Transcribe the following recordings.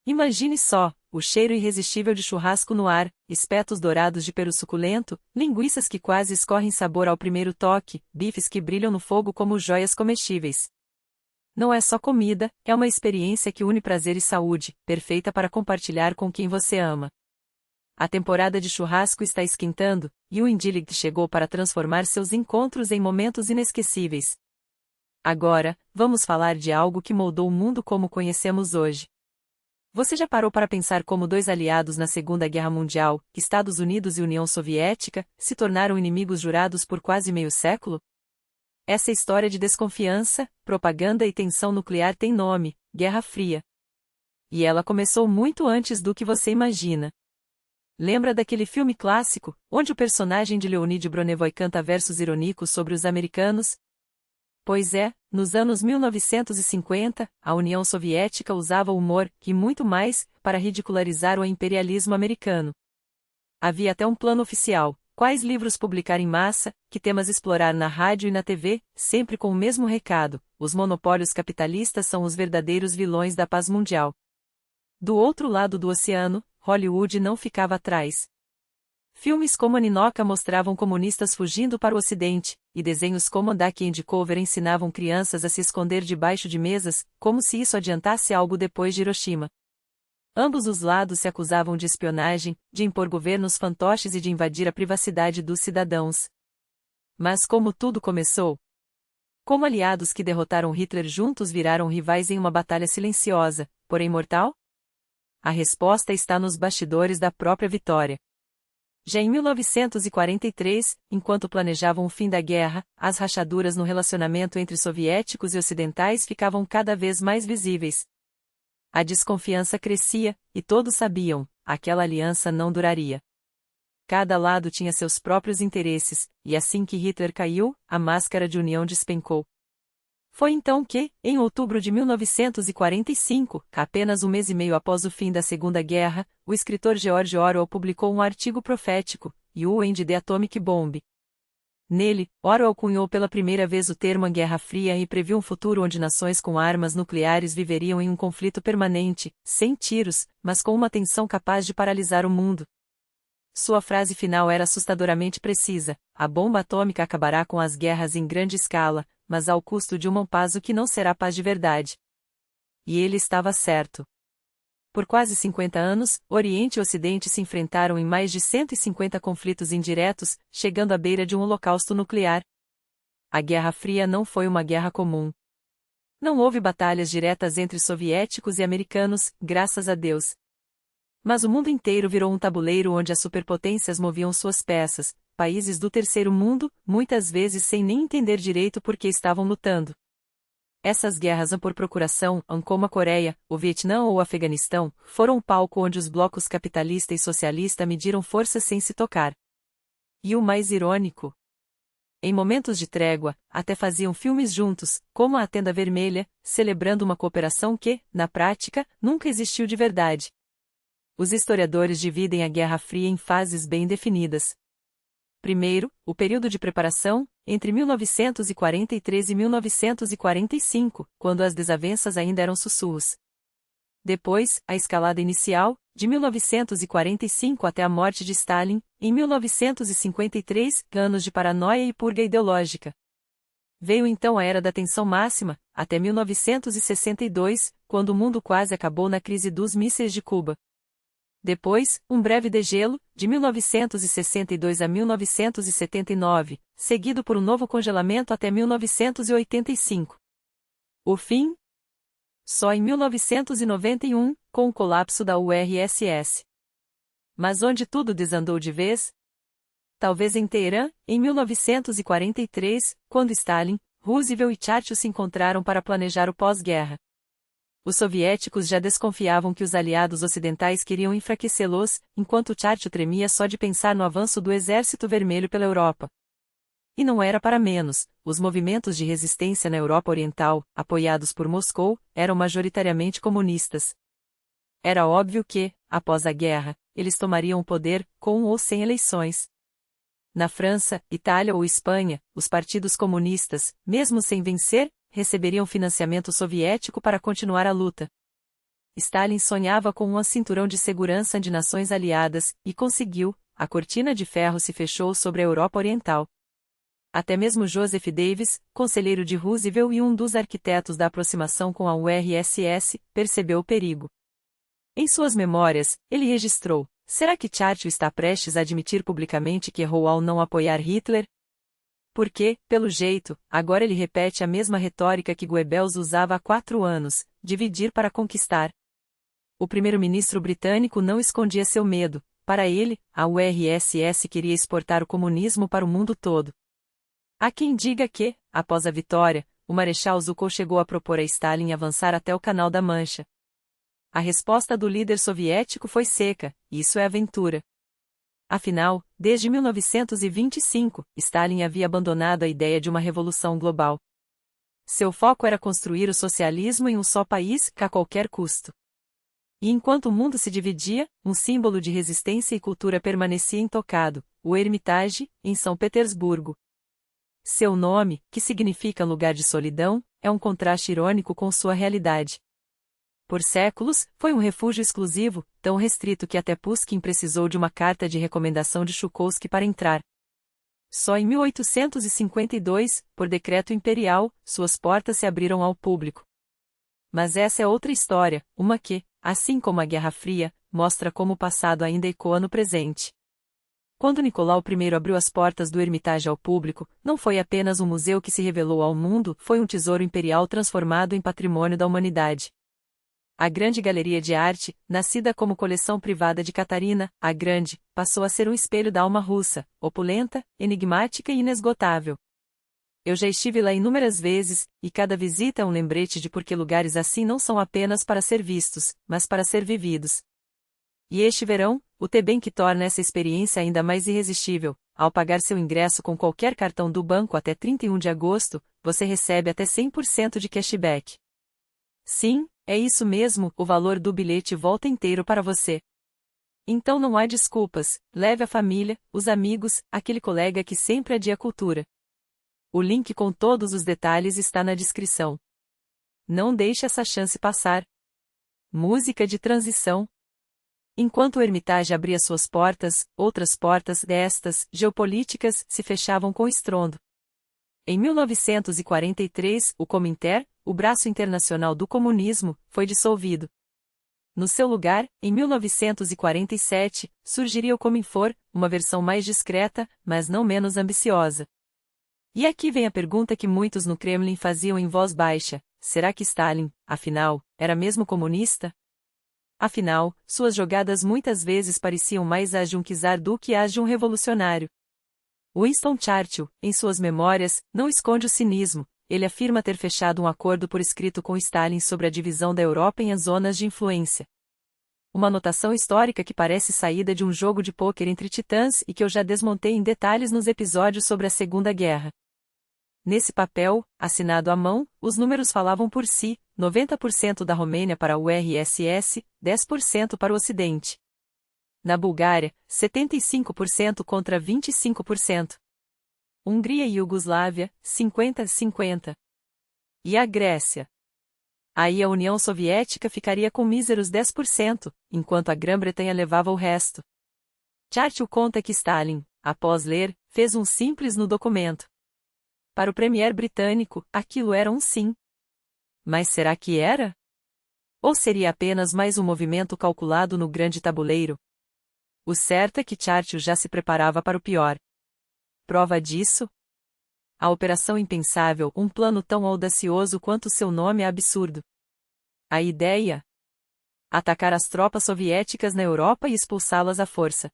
Imagine só, o cheiro irresistível de churrasco no ar, espetos dourados de peru suculento, linguiças que quase escorrem sabor ao primeiro toque, bifes que brilham no fogo como joias comestíveis. Não é só comida, é uma experiência que une prazer e saúde, perfeita para compartilhar com quem você ama. A temporada de churrasco está esquentando, e o Indillig chegou para transformar seus encontros em momentos inesquecíveis. Agora, vamos falar de algo que moldou o mundo como conhecemos hoje. Você já parou para pensar como dois aliados na Segunda Guerra Mundial, Estados Unidos e União Soviética, se tornaram inimigos jurados por quase meio século? Essa história de desconfiança, propaganda e tensão nuclear tem nome: Guerra Fria. E ela começou muito antes do que você imagina. Lembra daquele filme clássico, onde o personagem de Leonid Bronevoi canta versos irônicos sobre os americanos? Pois é, nos anos 1950, a União Soviética usava o humor, e muito mais, para ridicularizar o imperialismo americano. Havia até um plano oficial: quais livros publicar em massa, que temas explorar na rádio e na TV, sempre com o mesmo recado: os monopólios capitalistas são os verdadeiros vilões da paz mundial. Do outro lado do oceano, Hollywood não ficava atrás. Filmes como Ninoca mostravam comunistas fugindo para o Ocidente, e desenhos como Duck and Cover ensinavam crianças a se esconder debaixo de mesas, como se isso adiantasse algo depois de Hiroshima. Ambos os lados se acusavam de espionagem, de impor governos fantoches e de invadir a privacidade dos cidadãos. Mas como tudo começou? Como aliados que derrotaram Hitler juntos viraram rivais em uma batalha silenciosa, porém mortal? A resposta está nos bastidores da própria vitória. Já em 1943, enquanto planejavam o fim da guerra, as rachaduras no relacionamento entre soviéticos e ocidentais ficavam cada vez mais visíveis. A desconfiança crescia, e todos sabiam: aquela aliança não duraria. Cada lado tinha seus próprios interesses, e assim que Hitler caiu, a máscara de união despencou. Foi então que, em outubro de 1945, apenas um mês e meio após o fim da Segunda Guerra, o escritor George Orwell publicou um artigo profético, You and the Atomic Bomb. Nele, Orwell cunhou pela primeira vez o termo Guerra Fria e previu um futuro onde nações com armas nucleares viveriam em um conflito permanente, sem tiros, mas com uma tensão capaz de paralisar o mundo. Sua frase final era assustadoramente precisa: a bomba atômica acabará com as guerras em grande escala, mas ao custo de uma paz que não será paz de verdade. E ele estava certo. Por quase 50 anos, Oriente e Ocidente se enfrentaram em mais de 150 conflitos indiretos, chegando à beira de um holocausto nuclear. A Guerra Fria não foi uma guerra comum. Não houve batalhas diretas entre soviéticos e americanos, graças a Deus. Mas o mundo inteiro virou um tabuleiro onde as superpotências moviam suas peças, países do terceiro mundo, muitas vezes sem nem entender direito por que estavam lutando. Essas guerras por procuração, como a Coreia, o Vietnã ou o Afeganistão, foram o palco onde os blocos capitalista e socialista mediram forças sem se tocar. E o mais irônico? Em momentos de trégua, até faziam filmes juntos, como A Tenda Vermelha, celebrando uma cooperação que, na prática, nunca existiu de verdade. Os historiadores dividem a Guerra Fria em fases bem definidas. Primeiro, o período de preparação, entre 1943 e 1945, quando as desavenças ainda eram sussurros. Depois, a escalada inicial, de 1945 até a morte de Stalin, em 1953, anos de paranoia e purga ideológica. Veio então a era da tensão máxima, até 1962, quando o mundo quase acabou na crise dos mísseis de Cuba. Depois, um breve degelo, de 1962 a 1979, seguido por um novo congelamento até 1985. O fim? Só em 1991, com o colapso da URSS. Mas onde tudo desandou de vez? Talvez em Teherã, em 1943, quando Stalin, Roosevelt e Churchill se encontraram para planejar o pós-guerra. Os soviéticos já desconfiavam que os aliados ocidentais queriam enfraquecê-los, enquanto Churchill tremia só de pensar no avanço do Exército Vermelho pela Europa. E não era para menos, os movimentos de resistência na Europa Oriental, apoiados por Moscou, eram majoritariamente comunistas. Era óbvio que, após a guerra, eles tomariam o poder, com ou sem eleições. Na França, Itália ou Espanha, os partidos comunistas, mesmo sem vencer, receberiam financiamento soviético para continuar a luta. Stalin sonhava com um cinturão de segurança de nações aliadas, e conseguiu. A cortina de ferro se fechou sobre a Europa Oriental. Até mesmo Joseph Davis, conselheiro de Roosevelt e um dos arquitetos da aproximação com a URSS, percebeu o perigo. Em suas memórias, ele registrou: será que Churchill está prestes a admitir publicamente que errou ao não apoiar Hitler? Porque, pelo jeito, agora ele repete a mesma retórica que Goebbels usava há 4 anos, dividir para conquistar. O primeiro-ministro britânico não escondia seu medo. Para ele, a URSS queria exportar o comunismo para o mundo todo. Há quem diga que, após a vitória, o Marechal Zhukov chegou a propor a Stalin avançar até o Canal da Mancha. A resposta do líder soviético foi seca: isso é aventura. Afinal, desde 1925, Stalin havia abandonado a ideia de uma revolução global. Seu foco era construir o socialismo em um só país, a qualquer custo. E enquanto o mundo se dividia, um símbolo de resistência e cultura permanecia intocado: o Hermitage, em São Petersburgo. Seu nome, que significa lugar de solidão, é um contraste irônico com sua realidade. Por séculos, foi um refúgio exclusivo, tão restrito que até Pushkin precisou de uma carta de recomendação de Chukovsky para entrar. Só em 1852, por decreto imperial, suas portas se abriram ao público. Mas essa é outra história, uma que, assim como a Guerra Fria, mostra como o passado ainda ecoa no presente. Quando Nicolau I abriu as portas do Hermitage ao público, não foi apenas um museu que se revelou ao mundo, foi um tesouro imperial transformado em patrimônio da humanidade. A Grande Galeria de Arte, nascida como coleção privada de Catarina, a Grande, passou a ser um espelho da alma russa, opulenta, enigmática e inesgotável. Eu já estive lá inúmeras vezes, e cada visita é um lembrete de por que lugares assim não são apenas para ser vistos, mas para ser vividos. E este verão, o T-Bank que torna essa experiência ainda mais irresistível. Ao pagar seu ingresso com qualquer cartão do banco até 31 de agosto, você recebe até 100% de cashback. Sim, é isso mesmo, o valor do bilhete volta inteiro para você. Então não há desculpas, leve a família, os amigos, aquele colega que sempre adia cultura. O link com todos os detalhes está na descrição. Não deixe essa chance passar. Música de transição. Enquanto o Hermitage abria suas portas, outras portas destas, geopolíticas, se fechavam com estrondo. Em 1943, o Comintern, o braço internacional do comunismo, foi dissolvido. No seu lugar, em 1947, surgiria o Cominfor, uma versão mais discreta, mas não menos ambiciosa. E aqui vem a pergunta que muitos no Kremlin faziam em voz baixa: será que Stalin, afinal, era mesmo comunista? Afinal, suas jogadas muitas vezes pareciam mais as de um czar do que as de um revolucionário. Winston Churchill, em suas memórias, não esconde o cinismo. Ele afirma ter fechado um acordo por escrito com Stalin sobre a divisão da Europa em zonas de influência. Uma anotação histórica que parece saída de um jogo de pôquer entre titãs e que eu já desmontei em detalhes nos episódios sobre a Segunda Guerra. Nesse papel, assinado à mão, os números falavam por si: 90% da Romênia para a URSS, 10% para o Ocidente. Na Bulgária, 75% contra 25%. Hungria e Iugoslávia, 50-50. E a Grécia? Aí a União Soviética ficaria com míseros 10%, enquanto a Grã-Bretanha levava o resto. Churchill conta que Stalin, após ler, fez um simples no documento. Para o premier britânico, aquilo era um sim. Mas será que era? Ou seria apenas mais um movimento calculado no grande tabuleiro? O certo é que Churchill já se preparava para o pior. Prova disso? A Operação Impensável, um plano tão audacioso quanto seu nome é absurdo. A ideia? Atacar as tropas soviéticas na Europa e expulsá-las à força.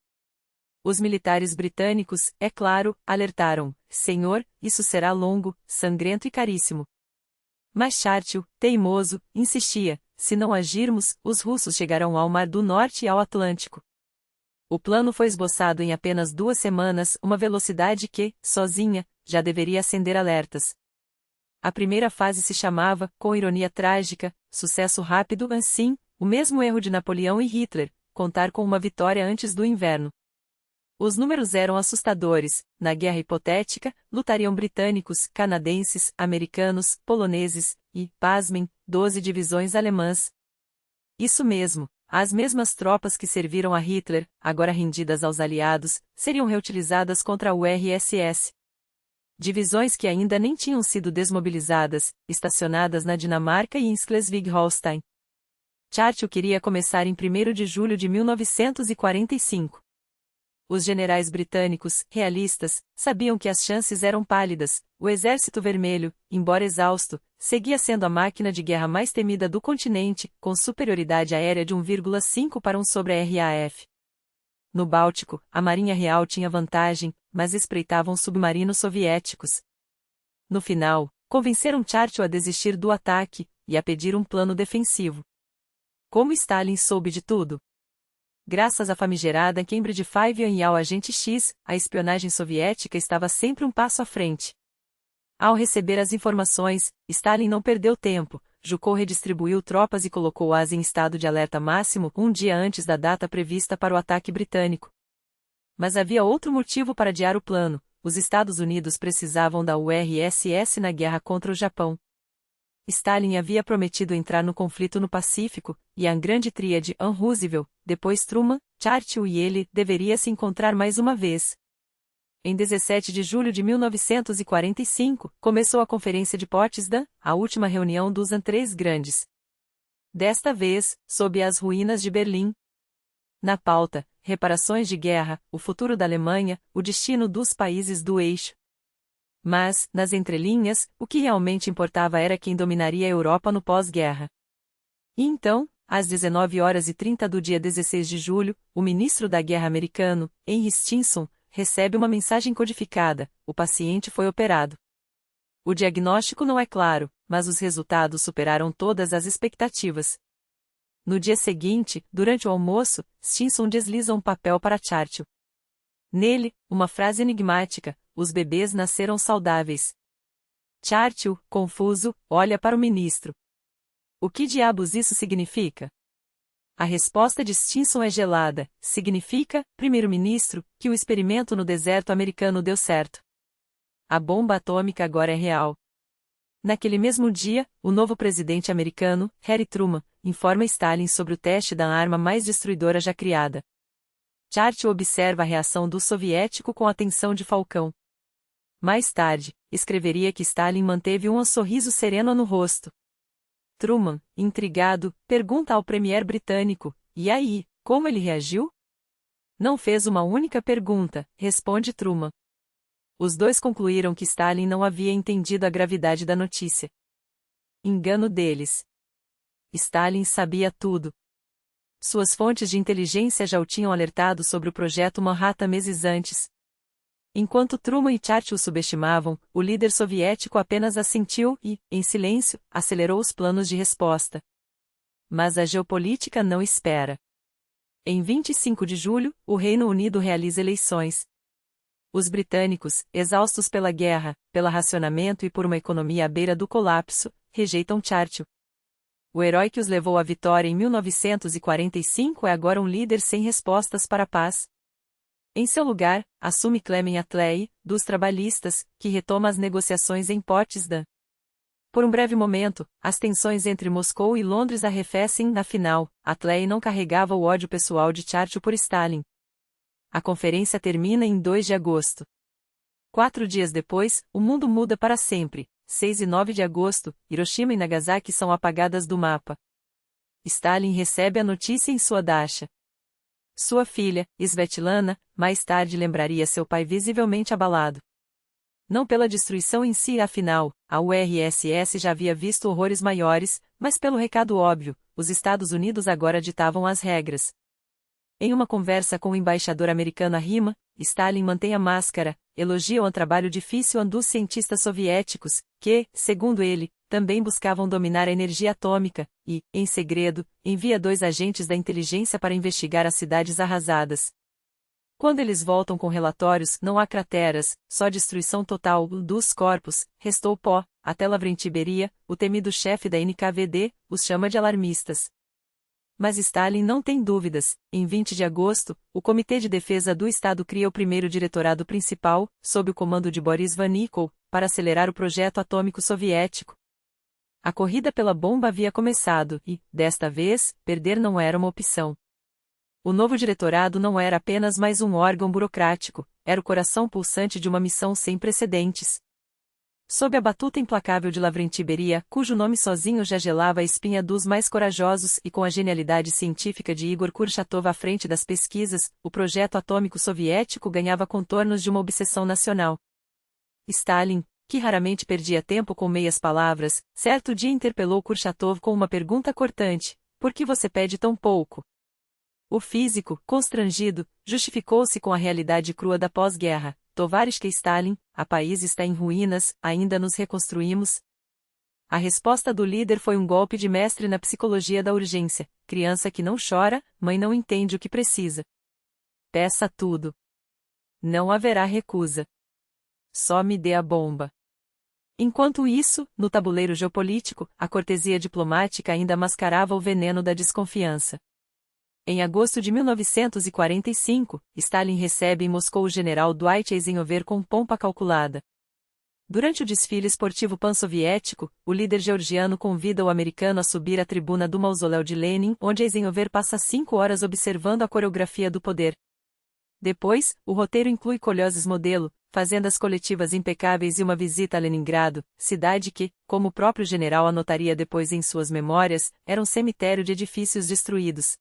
Os militares britânicos, é claro, alertaram: Senhor, isso será longo, sangrento e caríssimo. Mas Churchill, teimoso, insistia: se não agirmos, os russos chegarão ao Mar do Norte e ao Atlântico. O plano foi esboçado em apenas 2 semanas, uma velocidade que, sozinha, já deveria acender alertas. A primeira fase se chamava, com ironia trágica, sucesso rápido, assim, o mesmo erro de Napoleão e Hitler, contar com uma vitória antes do inverno. Os números eram assustadores: na guerra hipotética, lutariam britânicos, canadenses, americanos, poloneses e, pasmem, 12 divisões alemãs. Isso mesmo, as mesmas tropas que serviram a Hitler, agora rendidas aos aliados, seriam reutilizadas contra a URSS. Divisões que ainda nem tinham sido desmobilizadas, estacionadas na Dinamarca e em Schleswig-Holstein. Churchill queria começar em 1º de julho de 1945. Os generais britânicos, realistas, sabiam que as chances eram pálidas. O Exército Vermelho, embora exausto, seguia sendo a máquina de guerra mais temida do continente, com superioridade aérea de 1,5 para 1 sobre a RAF. No Báltico, a Marinha Real tinha vantagem, mas espreitavam submarinos soviéticos. No final, convenceram Churchill a desistir do ataque e a pedir um plano defensivo. Como Stalin soube de tudo? Graças à famigerada Cambridge Five e ao agente X, a espionagem soviética estava sempre um passo à frente. Ao receber as informações, Stalin não perdeu tempo, Zhukov redistribuiu tropas e colocou-as em estado de alerta máximo um dia antes da data prevista para o ataque britânico. Mas havia outro motivo para adiar o plano: os Estados Unidos precisavam da URSS na guerra contra o Japão. Stalin havia prometido entrar no conflito no Pacífico, e a grande tríade Roosevelt, depois Truman, Churchill e ele, deveria se encontrar mais uma vez. Em 17 de julho de 1945, começou a Conferência de Potsdam, a última reunião dos três grandes. Desta vez, sob as ruínas de Berlim. Na pauta, reparações de guerra, o futuro da Alemanha, o destino dos países do eixo. Mas, nas entrelinhas, o que realmente importava era quem dominaria a Europa no pós-guerra. E então, às 19h30 do dia 16 de julho, o ministro da Guerra americano, Henry Stinson, recebe uma mensagem codificada: o paciente foi operado. O diagnóstico não é claro, mas os resultados superaram todas as expectativas. No dia seguinte, durante o almoço, Stinson desliza um papel para Churchill. Nele, uma frase enigmática: os bebês nasceram saudáveis. Churchill, confuso, olha para o ministro. O que diabos isso significa? A resposta de Stinson é gelada: significa, primeiro-ministro, que o experimento no deserto americano deu certo. A bomba atômica agora é real. Naquele mesmo dia, o novo presidente americano, Harry Truman, informa Stalin sobre o teste da arma mais destruidora já criada. Churchill observa a reação do soviético com atenção de falcão. Mais tarde, escreveria que Stalin manteve um sorriso sereno no rosto. Truman, intrigado, pergunta ao premier britânico: e aí, como ele reagiu? Não fez uma única pergunta, responde Truman. Os dois concluíram que Stalin não havia entendido a gravidade da notícia. Engano deles. Stalin sabia tudo. Suas fontes de inteligência já o tinham alertado sobre o projeto Manhattan meses antes. Enquanto Truman e Churchill subestimavam, o líder soviético apenas assentiu e, em silêncio, acelerou os planos de resposta. Mas a geopolítica não espera. Em 25 de julho, o Reino Unido realiza eleições. Os britânicos, exaustos pela guerra, pelo racionamento e por uma economia à beira do colapso, rejeitam Churchill. O herói que os levou à vitória em 1945 é agora um líder sem respostas para a paz. Em seu lugar, assume Clement Attlee, dos trabalhistas, que retoma as negociações em Potsdam. Por um breve momento, as tensões entre Moscou e Londres arrefecem. Na final, Attlee não carregava o ódio pessoal de Churchill por Stalin. A conferência termina em 2 de agosto. 4 dias depois, o mundo muda para sempre. 6 e 9 de agosto, Hiroshima e Nagasaki são apagadas do mapa. Stalin recebe a notícia em sua dacha. Sua filha, Svetlana, mais tarde lembraria seu pai visivelmente abalado. Não pela destruição em si, afinal, a URSS já havia visto horrores maiores, mas pelo recado óbvio: os Estados Unidos agora ditavam as regras. Em uma conversa com o embaixador americano a Rima, Stalin mantém a máscara, elogia o trabalho difícil dos cientistas soviéticos, que, segundo ele, também buscavam dominar a energia atômica, e, em segredo, envia 2 agentes da inteligência para investigar as cidades arrasadas. Quando eles voltam com relatórios, não há crateras, só destruição total dos corpos, restou pó. Até Lavrenti Beria, o temido chefe da NKVD, os chama de alarmistas. Mas Stalin não tem dúvidas. Em 20 de agosto, o Comitê de Defesa do Estado cria o primeiro diretorado principal, sob o comando de Boris Vanikov, para acelerar o projeto atômico soviético. A corrida pela bomba havia começado e, desta vez, perder não era uma opção. O novo diretorado não era apenas mais um órgão burocrático, era o coração pulsante de uma missão sem precedentes. Sob a batuta implacável de Lavrenti Beria, cujo nome sozinho já gelava a espinha dos mais corajosos, e com a genialidade científica de Igor Kurchatov à frente das pesquisas, o projeto atômico soviético ganhava contornos de uma obsessão nacional. Stalin, que raramente perdia tempo com meias palavras, certo dia interpelou Kurchatov com uma pergunta cortante: por que você pede tão pouco? O físico, constrangido, justificou-se com a realidade crua da pós-guerra. Tovarishky Stalin, a país está em ruínas, ainda nos reconstruímos? A resposta do líder foi um golpe de mestre na psicologia da urgência. Criança que não chora, mãe não entende o que precisa. Peça tudo. Não haverá recusa. Só me dê a bomba. Enquanto isso, no tabuleiro geopolítico, a cortesia diplomática ainda mascarava o veneno da desconfiança. Em agosto de 1945, Stalin recebe em Moscou o general Dwight Eisenhower com pompa calculada. Durante o desfile esportivo pan-soviético, o líder georgiano convida o americano a subir à tribuna do mausoléu de Lenin, onde Eisenhower passa 5 horas observando a coreografia do poder. Depois, o roteiro inclui colhoses modelo, fazendas coletivas impecáveis e uma visita a Leningrado, cidade que, como o próprio general anotaria depois em suas memórias, era um cemitério de edifícios destruídos.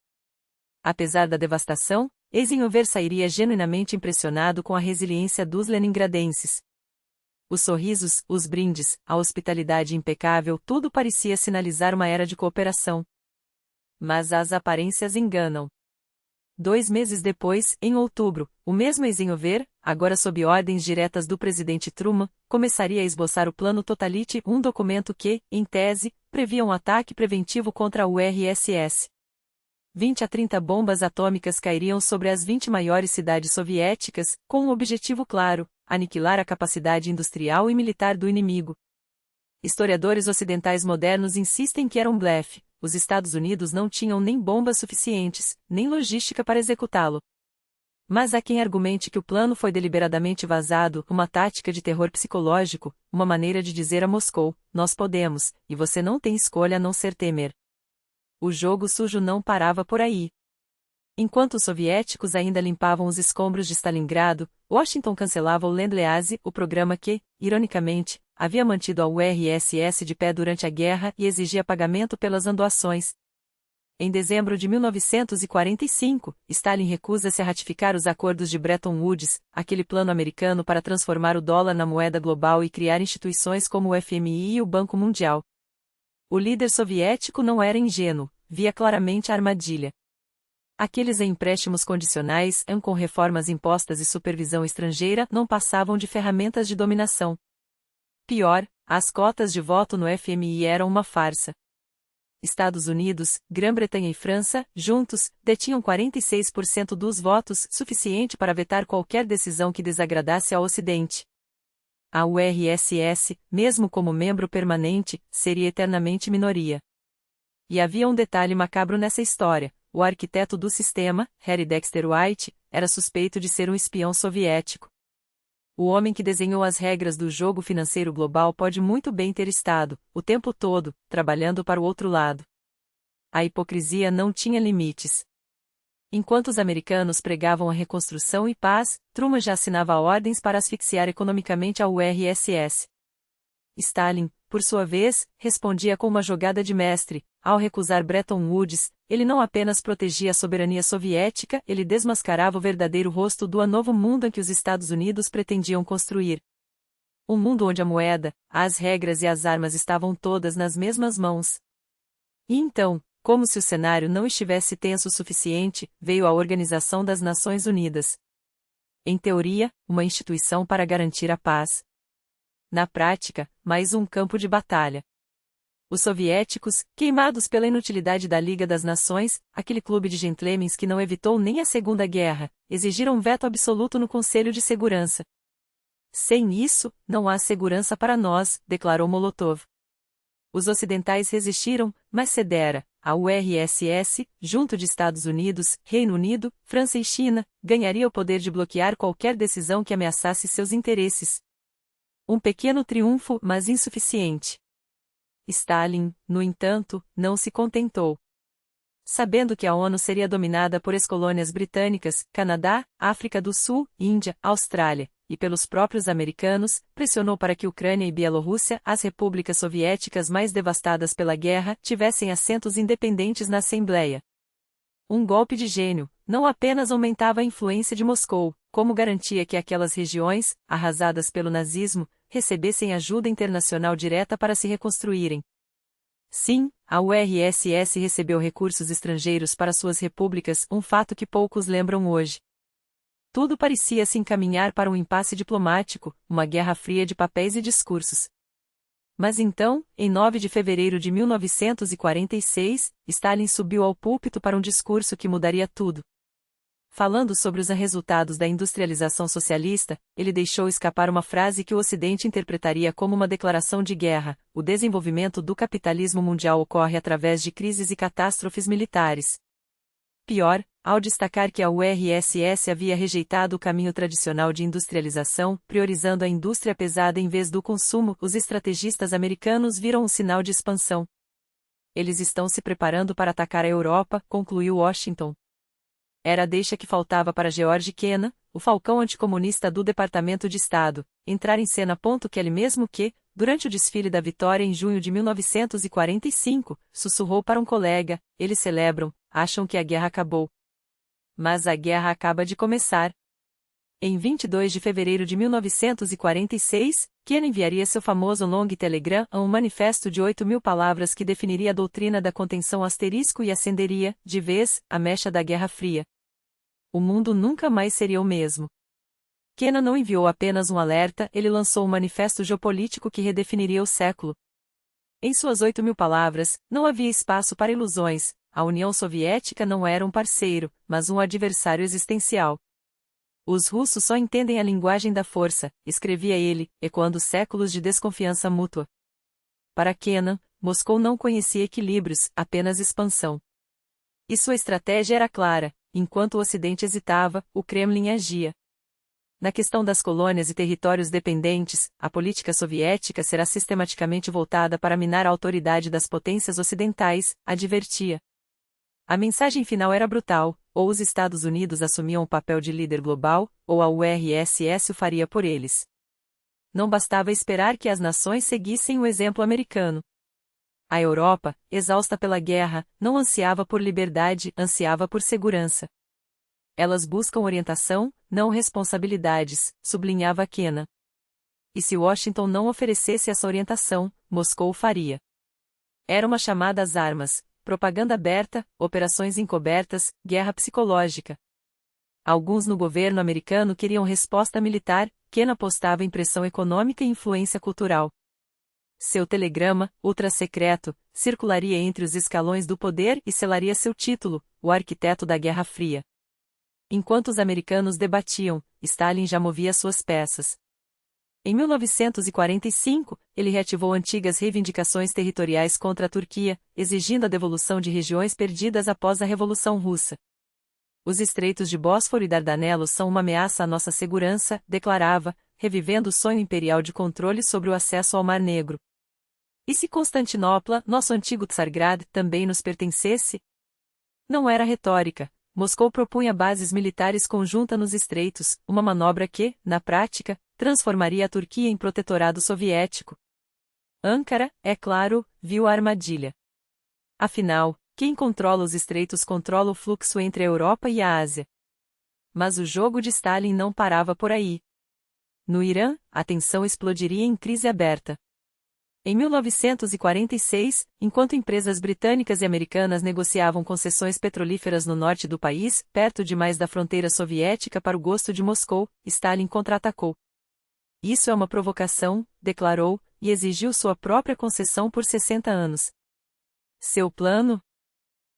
Apesar da devastação, Eisenhower sairia genuinamente impressionado com a resiliência dos leningradenses. Os sorrisos, os brindes, a hospitalidade impecável, tudo parecia sinalizar uma era de cooperação. Mas as aparências enganam. 2 meses depois, em outubro, o mesmo Eisenhower, agora sob ordens diretas do presidente Truman, começaria a esboçar o Plano Totality, um documento que, em tese, previa um ataque preventivo contra a URSS. 20 a 30 bombas atômicas cairiam sobre as 20 maiores cidades soviéticas, com um objetivo claro: aniquilar a capacidade industrial e militar do inimigo. Historiadores ocidentais modernos insistem que era um blefe. Os Estados Unidos não tinham nem bombas suficientes, nem logística para executá-lo. Mas há quem argumente que o plano foi deliberadamente vazado, uma tática de terror psicológico, uma maneira de dizer a Moscou: nós podemos, e você não tem escolha a não ser temer. O jogo sujo não parava por aí. Enquanto os soviéticos ainda limpavam os escombros de Stalingrado, Washington cancelava o Lend-Lease, o programa que, ironicamente, havia mantido a URSS de pé durante a guerra e exigia pagamento pelas doações. Em dezembro de 1945, Stalin recusa-se a ratificar os acordos de Bretton Woods, aquele plano americano para transformar o dólar na moeda global e criar instituições como o FMI e o Banco Mundial. O líder soviético não era ingênuo, via claramente a armadilha. Aqueles empréstimos condicionais, com reformas impostas e supervisão estrangeira, não passavam de ferramentas de dominação. Pior, as cotas de voto no FMI eram uma farsa. Estados Unidos, Grã-Bretanha e França, juntos, detinham 46% dos votos, suficiente para vetar qualquer decisão que desagradasse ao Ocidente. A URSS, mesmo como membro permanente, seria eternamente minoria. E havia um detalhe macabro nessa história: o arquiteto do sistema, Harry Dexter White, era suspeito de ser um espião soviético. O homem que desenhou as regras do jogo financeiro global pode muito bem ter estado, o tempo todo, trabalhando para o outro lado. A hipocrisia não tinha limites. Enquanto os americanos pregavam a reconstrução e paz, Truman já assinava ordens para asfixiar economicamente a URSS. Stalin, por sua vez, respondia com uma jogada de mestre. Ao recusar Bretton Woods, ele não apenas protegia a soberania soviética, ele desmascarava o verdadeiro rosto do novo mundo em que os Estados Unidos pretendiam construir. Um mundo onde a moeda, as regras e as armas estavam todas nas mesmas mãos. E então, como se o cenário não estivesse tenso o suficiente, veio a Organização das Nações Unidas. Em teoria, uma instituição para garantir a paz. Na prática, mais um campo de batalha. Os soviéticos, queimados pela inutilidade da Liga das Nações, aquele clube de gentlemens que não evitou nem a Segunda Guerra, exigiram um veto absoluto no Conselho de Segurança. Sem isso, não há segurança para nós, declarou Molotov. Os ocidentais resistiram, mas cedera. A URSS, junto de Estados Unidos, Reino Unido, França e China, ganharia o poder de bloquear qualquer decisão que ameaçasse seus interesses. Um pequeno triunfo, mas insuficiente. Stalin, no entanto, não se contentou. Sabendo que a ONU seria dominada por ex-colônias britânicas, Canadá, África do Sul, Índia, Austrália, e pelos próprios americanos, pressionou para que Ucrânia e Bielorrússia, as repúblicas soviéticas mais devastadas pela guerra, tivessem assentos independentes na Assembleia. Um golpe de gênio, não apenas aumentava a influência de Moscou, como garantia que aquelas regiões, arrasadas pelo nazismo, recebessem ajuda internacional direta para se reconstruírem. Sim, a URSS recebeu recursos estrangeiros para suas repúblicas, um fato que poucos lembram hoje. Tudo parecia se encaminhar para um impasse diplomático, uma guerra fria de papéis e discursos. Mas então, em 9 de fevereiro de 1946, Stalin subiu ao púlpito para um discurso que mudaria tudo. Falando sobre os resultados da industrialização socialista, ele deixou escapar uma frase que o Ocidente interpretaria como uma declaração de guerra: o desenvolvimento do capitalismo mundial ocorre através de crises e catástrofes militares. Pior, ao destacar que a URSS havia rejeitado o caminho tradicional de industrialização, priorizando a indústria pesada em vez do consumo, os estrategistas americanos viram um sinal de expansão. Eles estão se preparando para atacar a Europa, concluiu Washington. Era a deixa que faltava para George Kennan, o falcão anticomunista do Departamento de Estado, entrar em cena. Que ele mesmo que, durante o desfile da vitória em junho de 1945, sussurrou para um colega: eles celebram, acham que a guerra acabou. Mas a guerra acaba de começar. Em 22 de fevereiro de 1946, Kennan enviaria seu famoso long telegram, um manifesto de 8.000 palavras que definiria a doutrina da contenção asterisco e acenderia, de vez, a mecha da Guerra Fria. O mundo nunca mais seria o mesmo. Kennan não enviou apenas um alerta, ele lançou um manifesto geopolítico que redefiniria o século. Em suas 8.000 palavras, não havia espaço para ilusões. A União Soviética não era um parceiro, mas um adversário existencial. Os russos só entendem a linguagem da força, escrevia ele, ecoando séculos de desconfiança mútua. Para Kennan, Moscou não conhecia equilíbrios, apenas expansão. E sua estratégia era clara: enquanto o Ocidente hesitava, o Kremlin agia. Na questão das colônias e territórios dependentes, a política soviética será sistematicamente voltada para minar a autoridade das potências ocidentais, advertia. A mensagem final era brutal: ou os Estados Unidos assumiam o papel de líder global, ou a URSS o faria por eles. Não bastava esperar que as nações seguissem o exemplo americano. A Europa, exausta pela guerra, não ansiava por liberdade, ansiava por segurança. Elas buscam orientação, não responsabilidades, sublinhava Kennan. E se Washington não oferecesse essa orientação, Moscou o faria. Era uma chamada às armas: propaganda aberta, operações encobertas, guerra psicológica. Alguns no governo americano queriam resposta militar, Kennan apostava em pressão econômica e influência cultural. Seu telegrama, ultra-secreto, circularia entre os escalões do poder e selaria seu título: o arquiteto da Guerra Fria. Enquanto os americanos debatiam, Stalin já movia suas peças. Em 1945, ele reativou antigas reivindicações territoriais contra a Turquia, exigindo a devolução de regiões perdidas após a Revolução Russa. Os estreitos de Bósforo e Dardanelos são uma ameaça à nossa segurança, declarava, revivendo o sonho imperial de controle sobre o acesso ao Mar Negro. E se Constantinopla, nosso antigo Tsargrad, também nos pertencesse? Não era retórica. Moscou propunha bases militares conjuntas nos estreitos, uma manobra que, na prática, transformaria a Turquia em protetorado soviético. Ankara, é claro, viu a armadilha. Afinal, quem controla os estreitos controla o fluxo entre a Europa e a Ásia. Mas o jogo de Stalin não parava por aí. No Irã, a tensão explodiria em crise aberta. Em 1946, enquanto empresas britânicas e americanas negociavam concessões petrolíferas no norte do país, perto demais da fronteira soviética para o gosto de Moscou, Stalin contra-atacou. Isso é uma provocação, declarou, e exigiu sua própria concessão por 60 anos. Seu plano?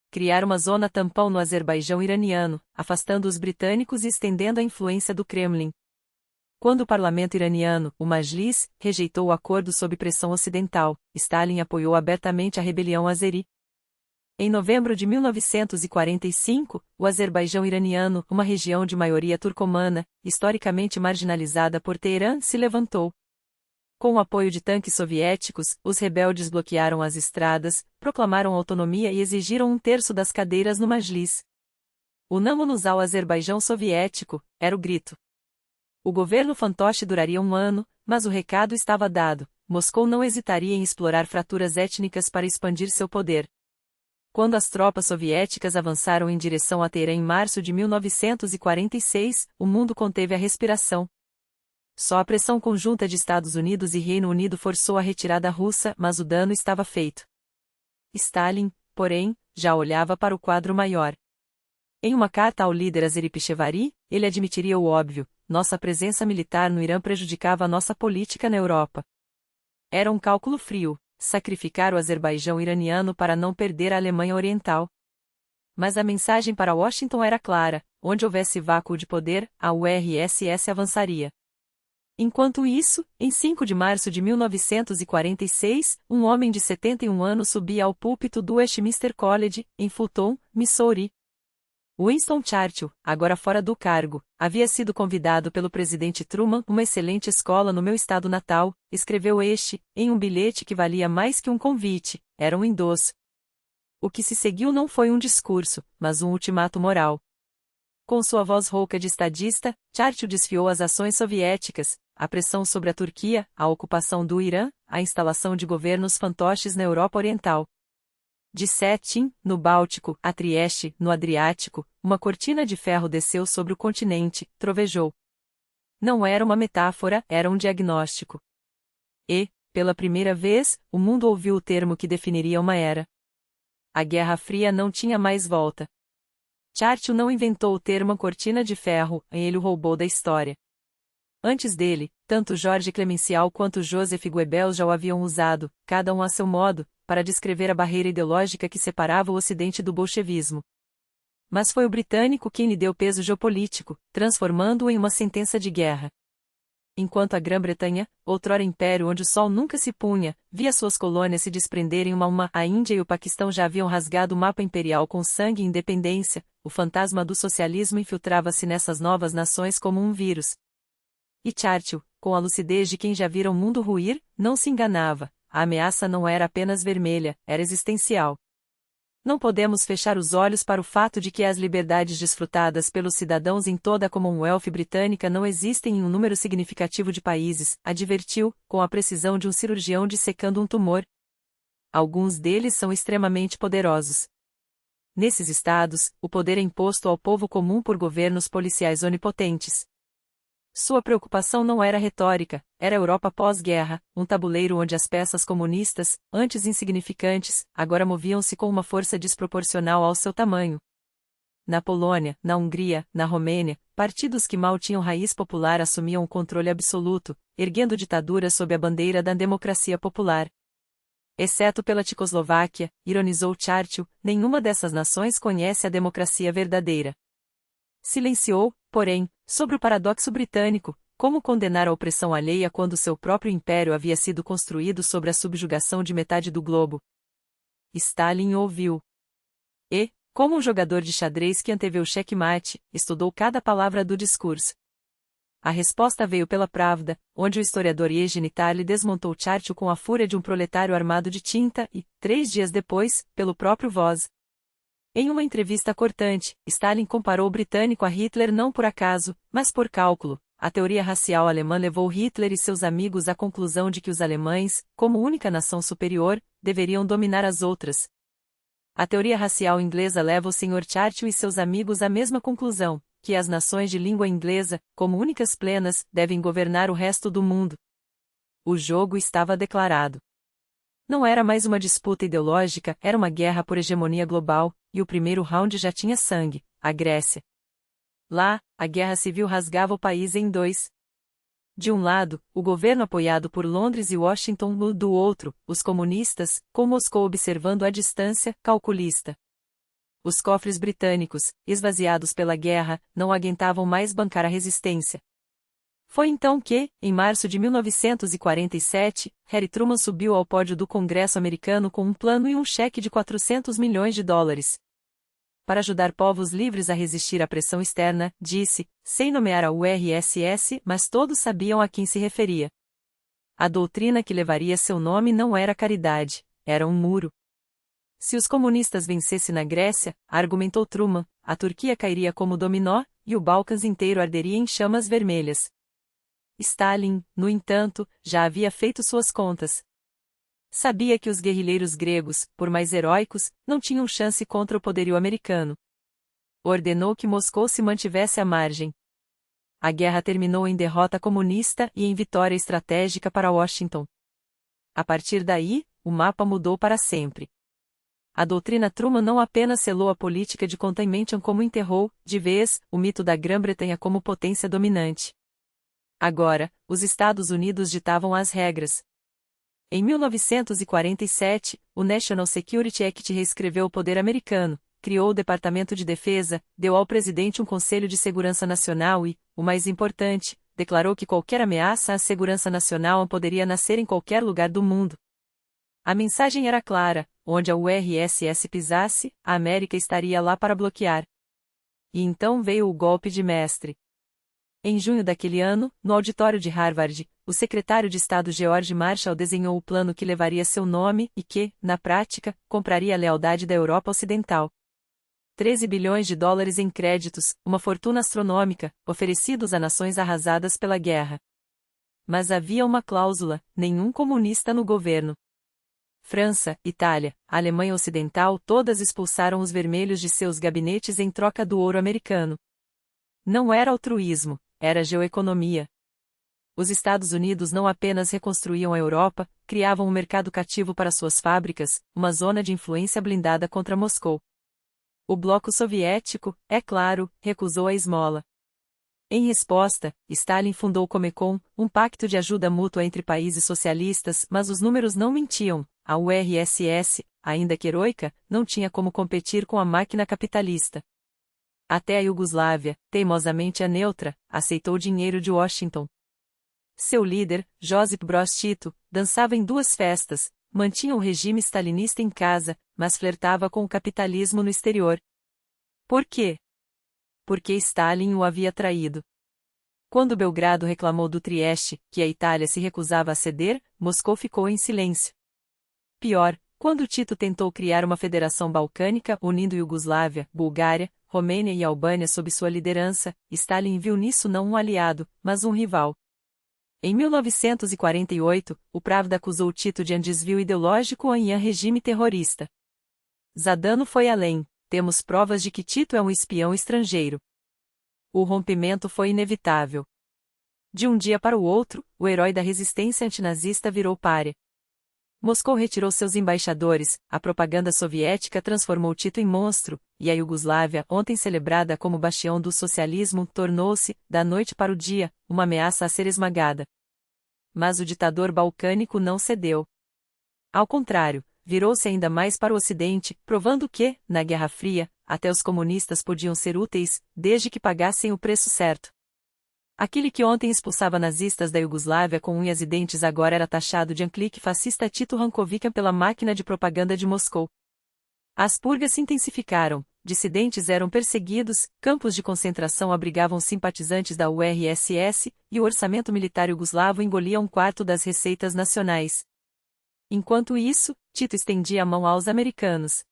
Criar uma zona tampão no Azerbaijão iraniano, afastando os britânicos e estendendo a influência do Kremlin. Quando o parlamento iraniano, o Majlis, rejeitou o acordo sob pressão ocidental, Stalin apoiou abertamente a rebelião azeri. Em novembro de 1945, o Azerbaijão iraniano, uma região de maioria turcomana, historicamente marginalizada por Teherã, se levantou. Com o apoio de tanques soviéticos, os rebeldes bloquearam as estradas, proclamaram autonomia e exigiram um terço das cadeiras no Majlis. Unamo-nos ao Azerbaijão soviético, era o grito. O governo fantoche duraria um ano, mas o recado estava dado. Moscou não hesitaria em explorar fraturas étnicas para expandir seu poder. Quando as tropas soviéticas avançaram em direção a Teherã em março de 1946, o mundo conteve a respiração. Só a pressão conjunta de Estados Unidos e Reino Unido forçou a retirada russa, mas o dano estava feito. Stalin, porém, já olhava para o quadro maior. Em uma carta ao líder Azeri Pichevari, ele admitiria o óbvio: nossa presença militar no Irã prejudicava a nossa política na Europa. Era um cálculo frio, sacrificar o Azerbaijão iraniano para não perder a Alemanha Oriental. Mas a mensagem para Washington era clara: onde houvesse vácuo de poder, a URSS avançaria. Enquanto isso, em 5 de março de 1946, um homem de 71 anos subia ao púlpito do Westminster College, em Fulton, Missouri. Winston Churchill, agora fora do cargo, havia sido convidado pelo presidente Truman, uma excelente escola no meu estado natal, escreveu este, em um bilhete que valia mais que um convite, era um endosso. O que se seguiu não foi um discurso, mas um ultimato moral. Com sua voz rouca de estadista, Churchill desfiou as ações soviéticas, a pressão sobre a Turquia, a ocupação do Irã, a instalação de governos fantoches na Europa Oriental. De Cetin, no Báltico, a Trieste, no Adriático, uma cortina de ferro desceu sobre o continente, trovejou. Não era uma metáfora, era um diagnóstico. E, pela primeira vez, o mundo ouviu o termo que definiria uma era. A Guerra Fria não tinha mais volta. Churchill não inventou o termo cortina de ferro, ele o roubou da história. Antes dele, tanto Jorge Clemenceau quanto Joseph Goebbels já o haviam usado, cada um a seu modo, para descrever a barreira ideológica que separava o Ocidente do bolchevismo. Mas foi o britânico quem lhe deu peso geopolítico, transformando-o em uma sentença de guerra. Enquanto a Grã-Bretanha, outrora império onde o sol nunca se punha, via suas colônias se desprenderem uma a uma, a Índia e o Paquistão já haviam rasgado o mapa imperial com sangue e independência, o fantasma do socialismo infiltrava-se nessas novas nações como um vírus. E Churchill, com a lucidez de quem já vira o mundo ruir, não se enganava: a ameaça não era apenas vermelha, era existencial. Não podemos fechar os olhos para o fato de que as liberdades desfrutadas pelos cidadãos em toda a Commonwealth britânica não existem em um número significativo de países, advertiu, com a precisão de um cirurgião dissecando um tumor. Alguns deles são extremamente poderosos. Nesses estados, o poder é imposto ao povo comum por governos policiais onipotentes. Sua preocupação não era retórica, era a Europa pós-guerra, um tabuleiro onde as peças comunistas, antes insignificantes, agora moviam-se com uma força desproporcional ao seu tamanho. Na Polônia, na Hungria, na Romênia, partidos que mal tinham raiz popular assumiam o controle absoluto, erguendo ditaduras sob a bandeira da democracia popular. Exceto pela Tchecoslováquia, ironizou Churchill, nenhuma dessas nações conhece a democracia verdadeira. Silenciou, porém, sobre o paradoxo britânico: como condenar a opressão alheia quando seu próprio império havia sido construído sobre a subjugação de metade do globo? Stalin ouviu. E, como um jogador de xadrez que antevê o checkmate, estudou cada palavra do discurso. A resposta veio pela Pravda, onde o historiador Yevgeny Tarly desmontou Churchill com a fúria de um proletário armado de tinta e, 3 dias depois, pelo próprio Voz. Em uma entrevista cortante, Stalin comparou o britânico a Hitler não por acaso, mas por cálculo. A teoria racial alemã levou Hitler e seus amigos à conclusão de que os alemães, como única nação superior, deveriam dominar as outras. A teoria racial inglesa leva o Sr. Churchill e seus amigos à mesma conclusão, que as nações de língua inglesa, como únicas plenas, devem governar o resto do mundo. O jogo estava declarado. Não era mais uma disputa ideológica, era uma guerra por hegemonia global, e o primeiro round já tinha sangue: a Grécia. Lá, a guerra civil rasgava o país em dois. De um lado, o governo apoiado por Londres e Washington, do outro, os comunistas, com Moscou observando à distância, calculista. Os cofres britânicos, esvaziados pela guerra, não aguentavam mais bancar a resistência. Foi então que, em março de 1947, Harry Truman subiu ao pódio do Congresso americano com um plano e um cheque de $400 milhões. Para ajudar povos livres a resistir à pressão externa, disse, sem nomear a URSS, mas todos sabiam a quem se referia. A doutrina que levaria seu nome não era caridade, era um muro. Se os comunistas vencessem na Grécia, argumentou Truman, a Turquia cairia como dominó, e o Balcãs inteiro arderia em chamas vermelhas. Stalin, no entanto, já havia feito suas contas. Sabia que os guerrilheiros gregos, por mais heróicos, não tinham chance contra o poderio americano. Ordenou que Moscou se mantivesse à margem. A guerra terminou em derrota comunista e em vitória estratégica para Washington. A partir daí, o mapa mudou para sempre. A doutrina Truman não apenas selou a política de containment como enterrou, de vez, o mito da Grã-Bretanha como potência dominante. Agora, os Estados Unidos ditavam as regras. Em 1947, o National Security Act reescreveu o poder americano, criou o Departamento de Defesa, deu ao presidente um Conselho de Segurança Nacional e, o mais importante, declarou que qualquer ameaça à segurança nacional poderia nascer em qualquer lugar do mundo. A mensagem era clara: onde a URSS pisasse, a América estaria lá para bloquear. E então veio o golpe de mestre. Em junho daquele ano, no auditório de Harvard, o secretário de Estado George Marshall desenhou o plano que levaria seu nome e que, na prática, compraria a lealdade da Europa Ocidental. 13 bilhões de dólares em créditos, uma fortuna astronômica, oferecidos a nações arrasadas pela guerra. Mas havia uma cláusula: nenhum comunista no governo. França, Itália, Alemanha Ocidental todas expulsaram os vermelhos de seus gabinetes em troca do ouro americano. Não era altruísmo, era geoeconomia. Os Estados Unidos não apenas reconstruíam a Europa, criavam um mercado cativo para suas fábricas, uma zona de influência blindada contra Moscou. O bloco soviético, é claro, recusou a esmola. Em resposta, Stalin fundou o Comecon, um pacto de ajuda mútua entre países socialistas, mas os números não mentiam. A URSS, ainda que heroica, não tinha como competir com a máquina capitalista. Até a Iugoslávia, teimosamente a neutra, aceitou dinheiro de Washington. Seu líder, Josip Broz Tito, dançava em duas festas, mantinha o regime stalinista em casa, mas flertava com o capitalismo no exterior. Por quê? Porque Stalin o havia traído. Quando Belgrado reclamou do Trieste, que a Itália se recusava a ceder, Moscou ficou em silêncio. Pior, quando Tito tentou criar uma federação balcânica unindo Iugoslávia, Bulgária, Romênia e Albânia sob sua liderança, Stalin viu nisso não um aliado, mas um rival. Em 1948, o Pravda acusou Tito de um desvio ideológico em um regime terrorista. Zadano foi além: temos provas de que Tito é um espião estrangeiro. O rompimento foi inevitável. De um dia para o outro, o herói da resistência antinazista virou pária. Moscou retirou seus embaixadores, a propaganda soviética transformou Tito em monstro, e a Iugoslávia, ontem celebrada como bastião do socialismo, tornou-se, da noite para o dia, uma ameaça a ser esmagada. Mas o ditador balcânico não cedeu. Ao contrário, virou-se ainda mais para o Ocidente, provando que, na Guerra Fria, até os comunistas podiam ser úteis, desde que pagassem o preço certo. Aquele que ontem expulsava nazistas da Iugoslávia com unhas e dentes agora era taxado de enclique fascista Tito Rankovic pela máquina de propaganda de Moscou. As purgas se intensificaram, dissidentes eram perseguidos, campos de concentração abrigavam simpatizantes da URSS, e o orçamento militar iugoslavo engolia um quarto das receitas nacionais. Enquanto isso, Tito estendia a mão aos americanos.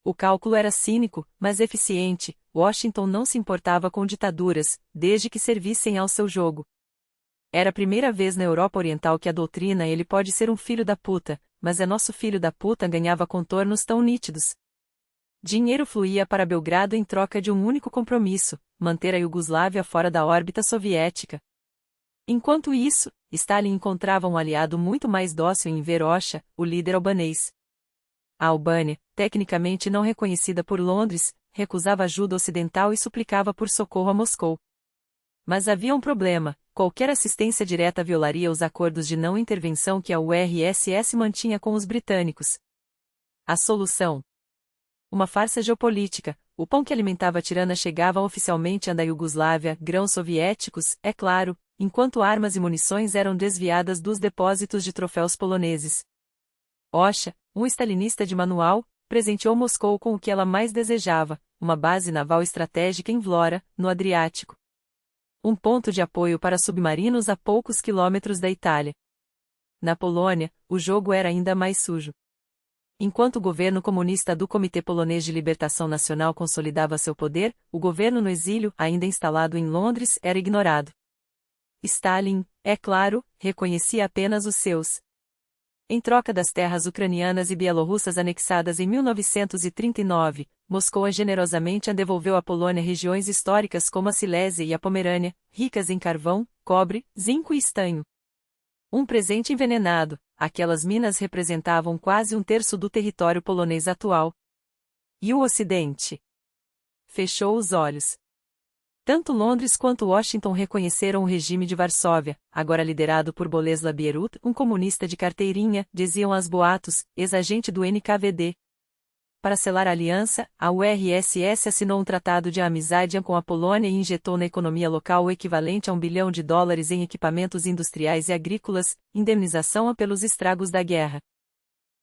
O cálculo era cínico, mas eficiente. Washington não se importava com ditaduras, desde que servissem ao seu jogo. Era a primeira vez na Europa Oriental que a doutrina "ele pode ser um filho da puta, mas é nosso filho da puta" ganhava contornos tão nítidos. Dinheiro fluía para Belgrado em troca de um único compromisso: manter a Iugoslávia fora da órbita soviética. Enquanto isso, Stalin encontrava um aliado muito mais dócil em Verocha, o líder albanês. A Albânia, tecnicamente não reconhecida por Londres, recusava ajuda ocidental e suplicava por socorro a Moscou. Mas havia um problema: qualquer assistência direta violaria os acordos de não intervenção que a URSS mantinha com os britânicos. A solução? Uma farsa geopolítica. O pão que alimentava a tirana chegava oficialmente da Iugoslávia, grãos soviéticos, é claro, enquanto armas e munições eram desviadas dos depósitos de troféus poloneses. Ocha, um stalinista de manual, presenteou Moscou com o que ela mais desejava: uma base naval estratégica em Vlora, no Adriático. Um ponto de apoio para submarinos a poucos quilômetros da Itália. Na Polônia, o jogo era ainda mais sujo. Enquanto o governo comunista do Comitê Polonês de Libertação Nacional consolidava seu poder, o governo no exílio, ainda instalado em Londres, era ignorado. Stalin, é claro, reconhecia apenas os seus. Em troca das terras ucranianas e bielorrussas anexadas em 1939, Moscou generosamente devolveu à Polônia regiões históricas como a Silésia e a Pomerânia, ricas em carvão, cobre, zinco e estanho. Um presente envenenado, aquelas minas representavam quase um terço do território polonês atual. E o Ocidente? Fechou os olhos. Tanto Londres quanto Washington reconheceram o regime de Varsóvia, agora liderado por Bolesław Bierut, um comunista de carteirinha, diziam as boatos, ex-agente do NKVD. Para selar a aliança, a URSS assinou um tratado de amizade com a Polônia e injetou na economia local o equivalente a US$ 1 bilhão em equipamentos industriais e agrícolas, indemnização pelos estragos da guerra.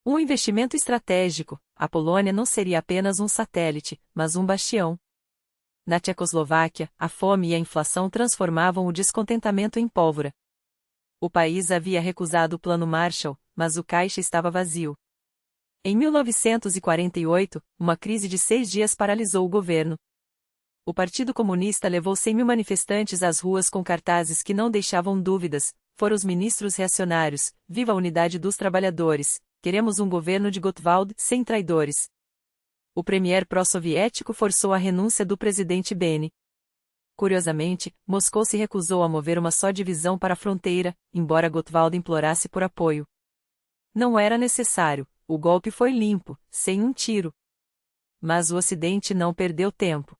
Um investimento estratégico, a Polônia não seria apenas um satélite, mas um bastião. Na Tchecoslováquia, a fome e a inflação transformavam o descontentamento em pólvora. O país havia recusado o Plano Marshall, mas o caixa estava vazio. Em 1948, uma crise de 6 dias paralisou o governo. O Partido Comunista levou 100 mil manifestantes às ruas com cartazes que não deixavam dúvidas, foram os ministros reacionários, viva a unidade dos trabalhadores, queremos um governo de Gottwald sem traidores. O premier pró-soviético forçou a renúncia do presidente Beni. Curiosamente, Moscou se recusou a mover uma só divisão para a fronteira, embora Gottwald implorasse por apoio. Não era necessário, o golpe foi limpo, sem um tiro. Mas o Ocidente não perdeu tempo.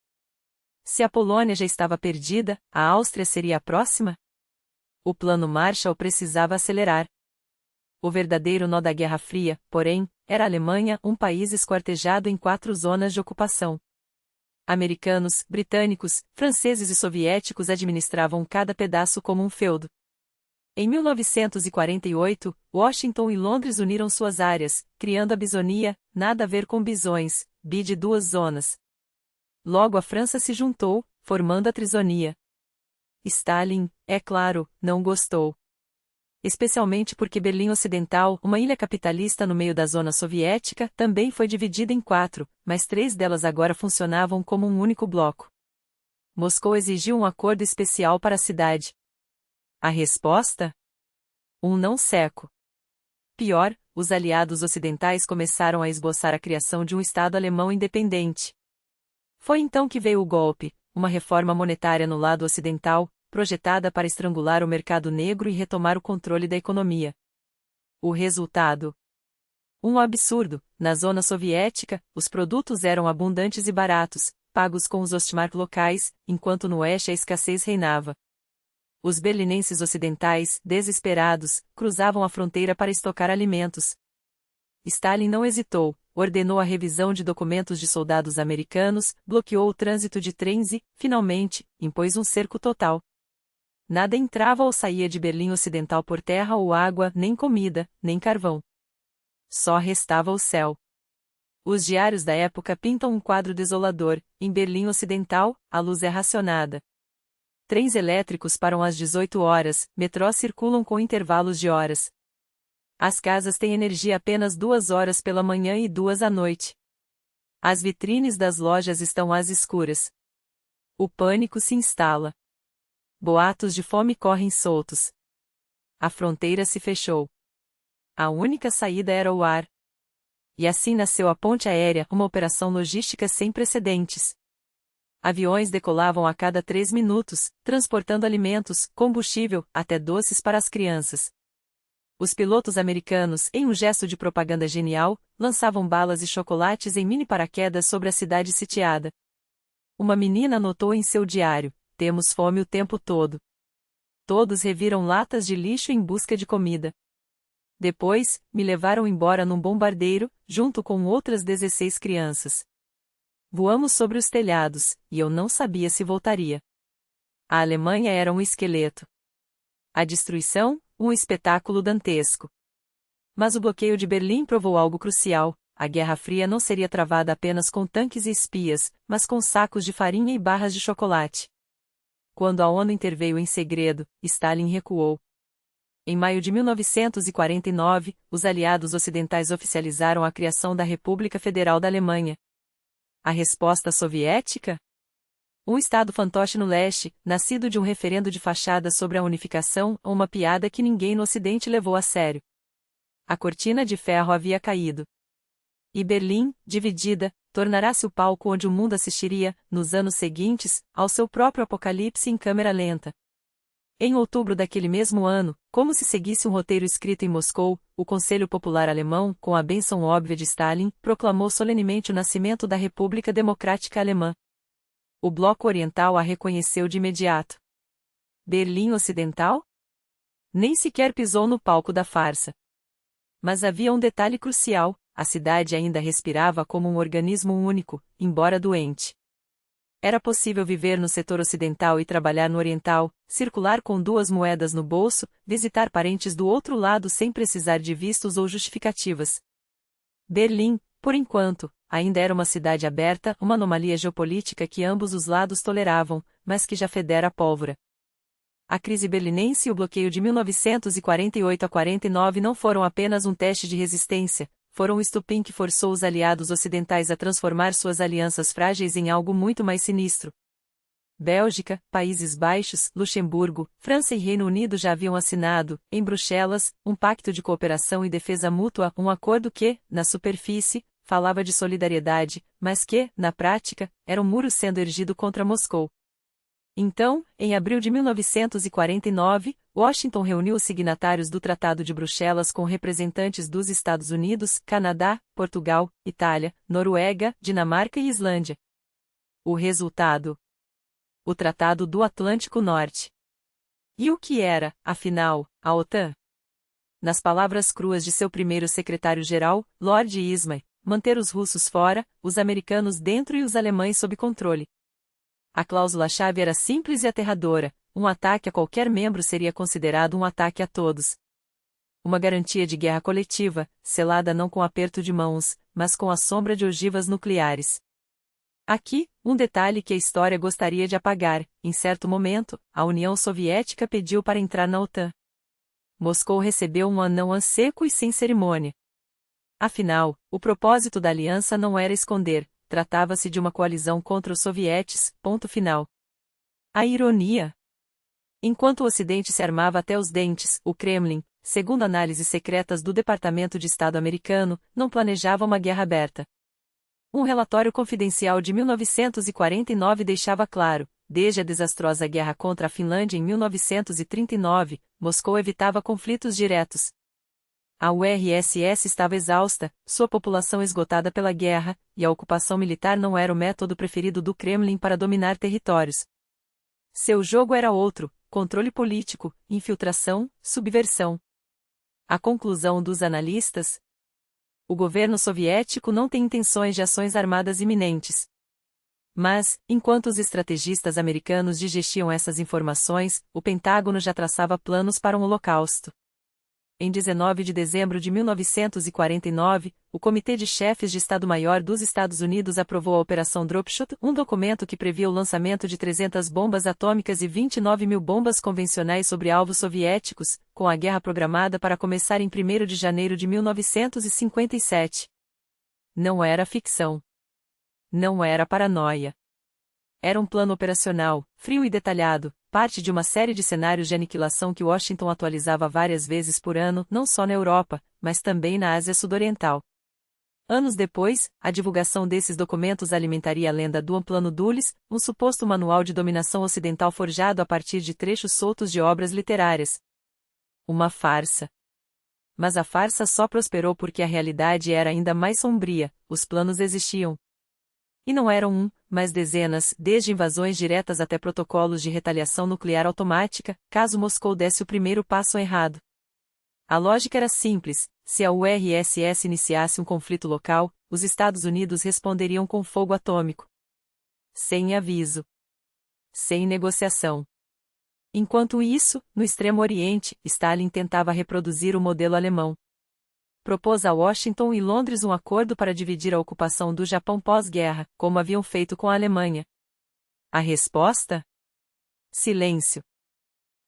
Se a Polônia já estava perdida, a Áustria seria a próxima? O Plano Marshall precisava acelerar. O verdadeiro nó da Guerra Fria, porém, era a Alemanha, um país esquartejado em 4 zonas de ocupação. Americanos, britânicos, franceses e soviéticos administravam cada pedaço como um feudo. Em 1948, Washington e Londres uniram suas áreas, criando a bisonia, nada a ver com bisões, bi de 2 zonas. Logo a França se juntou, formando a trizonia. Stalin, é claro, não gostou. Especialmente porque Berlim Ocidental, uma ilha capitalista no meio da zona soviética, também foi dividida em 4, mas 3 delas agora funcionavam como um único bloco. Moscou exigiu um acordo especial para a cidade. A resposta? Um não seco. Pior, os aliados ocidentais começaram a esboçar a criação de um Estado alemão independente. Foi então que veio o golpe, uma reforma monetária no lado ocidental, projetada para estrangular o mercado negro e retomar o controle da economia. O resultado? Um absurdo. Na zona soviética, os produtos eram abundantes e baratos, pagos com os Ostmark locais, enquanto no oeste a escassez reinava. Os berlinenses ocidentais, desesperados, cruzavam a fronteira para estocar alimentos. Stalin não hesitou, ordenou a revisão de documentos de soldados americanos, bloqueou o trânsito de trens e, finalmente, impôs um cerco total. Nada entrava ou saía de Berlim Ocidental por terra ou água, nem comida, nem carvão. Só restava o céu. Os diários da época pintam um quadro desolador. Em Berlim Ocidental, a luz é racionada. Trens elétricos param às 18 horas, metrôs circulam com intervalos de horas. As casas têm energia apenas 2 horas pela manhã e 2 à noite. As vitrines das lojas estão às escuras. O pânico se instala. Boatos de fome correm soltos. A fronteira se fechou. A única saída era o ar. E assim nasceu a ponte aérea, uma operação logística sem precedentes. Aviões decolavam a cada 3 minutos, transportando alimentos, combustível, até doces para as crianças. Os pilotos americanos, em um gesto de propaganda genial, lançavam balas e chocolates em mini paraquedas sobre a cidade sitiada. Uma menina anotou em seu diário: temos fome o tempo todo. Todos reviram latas de lixo em busca de comida. Depois, me levaram embora num bombardeiro, junto com outras 16 crianças. Voamos sobre os telhados, e eu não sabia se voltaria. A Alemanha era um esqueleto. A destruição, um espetáculo dantesco. Mas o bloqueio de Berlim provou algo crucial: a Guerra Fria não seria travada apenas com tanques e espias, mas com sacos de farinha e barras de chocolate. Quando a ONU interveio em segredo, Stalin recuou. Em maio de 1949, os aliados ocidentais oficializaram a criação da República Federal da Alemanha. A resposta soviética? Um estado fantoche no leste, nascido de um referendo de fachada sobre a unificação, uma piada que ninguém no Ocidente levou a sério. A cortina de ferro havia caído. E Berlim, dividida, tornará-se o palco onde o mundo assistiria, nos anos seguintes, ao seu próprio apocalipse em câmera lenta. Em outubro daquele mesmo ano, como se seguisse um roteiro escrito em Moscou, o Conselho Popular Alemão, com a bênção óbvia de Stalin, proclamou solenemente o nascimento da República Democrática Alemã. O Bloco Oriental a reconheceu de imediato. Berlim Ocidental? Nem sequer pisou no palco da farsa. Mas havia um detalhe crucial: a cidade ainda respirava como um organismo único, embora doente. Era possível viver no setor ocidental e trabalhar no oriental, circular com duas moedas no bolso, visitar parentes do outro lado sem precisar de vistos ou justificativas. Berlim, por enquanto, ainda era uma cidade aberta, uma anomalia geopolítica que ambos os lados toleravam, mas que já federa a pólvora. A crise berlinense e o bloqueio de 1948 a 49 não foram apenas um teste de resistência, foram o estupim que forçou os aliados ocidentais a transformar suas alianças frágeis em algo muito mais sinistro. Bélgica, Países Baixos, Luxemburgo, França e Reino Unido já haviam assinado, em Bruxelas, um pacto de cooperação e defesa mútua, um acordo que, na superfície, falava de solidariedade, mas que, na prática, era um muro sendo erigido contra Moscou. Então, em abril de 1949, Washington reuniu os signatários do Tratado de Bruxelas com representantes dos Estados Unidos, Canadá, Portugal, Itália, Noruega, Dinamarca e Islândia. O resultado? O Tratado do Atlântico Norte. E o que era, afinal, a OTAN? Nas palavras cruas de seu primeiro secretário-geral, Lord Ismay, manter os russos fora, os americanos dentro e os alemães sob controle. A cláusula-chave era simples e aterradora: um ataque a qualquer membro seria considerado um ataque a todos. Uma garantia de guerra coletiva, selada não com aperto de mãos, mas com a sombra de ogivas nucleares. Aqui, um detalhe que a história gostaria de apagar: em certo momento, a União Soviética pediu para entrar na OTAN. Moscou recebeu um não seco e sem cerimônia. Afinal, o propósito da aliança não era esconder, tratava-se de uma coalizão contra os sovietes, ponto final. A ironia. Enquanto o Ocidente se armava até os dentes, o Kremlin, segundo análises secretas do Departamento de Estado americano, não planejava uma guerra aberta. Um relatório confidencial de 1949 deixava claro: desde a desastrosa guerra contra a Finlândia em 1939, Moscou evitava conflitos diretos. A URSS estava exausta, sua população esgotada pela guerra, e a ocupação militar não era o método preferido do Kremlin para dominar territórios. Seu jogo era outro: controle político, infiltração, subversão. A conclusão dos analistas? O governo soviético não tem intenções de ações armadas iminentes. Mas, enquanto os estrategistas americanos digestiam essas informações, o Pentágono já traçava planos para um holocausto. Em 19 de dezembro de 1949, o Comitê de Chefes de Estado-Maior dos Estados Unidos aprovou a Operação Dropshot, um documento que previa o lançamento de 300 bombas atômicas e 29 mil bombas convencionais sobre alvos soviéticos, com a guerra programada para começar em 1º de janeiro de 1957. Não era ficção. Não era paranoia. Era um plano operacional, frio e detalhado, parte de uma série de cenários de aniquilação que Washington atualizava várias vezes por ano, não só na Europa, mas também na Ásia Sudoriental. Anos depois, a divulgação desses documentos alimentaria a lenda do Plano Dulles, um suposto manual de dominação ocidental forjado a partir de trechos soltos de obras literárias. Uma farsa. Mas a farsa só prosperou porque a realidade era ainda mais sombria: os planos existiam. E não eram um, mas dezenas, desde invasões diretas até protocolos de retaliação nuclear automática, caso Moscou desse o primeiro passo errado. A lógica era simples: se a URSS iniciasse um conflito local, os Estados Unidos responderiam com fogo atômico. Sem aviso. Sem negociação. Enquanto isso, no Extremo Oriente, Stalin tentava reproduzir o modelo alemão. Propôs a Washington e Londres um acordo para dividir a ocupação do Japão pós-guerra, como haviam feito com a Alemanha. A resposta? Silêncio.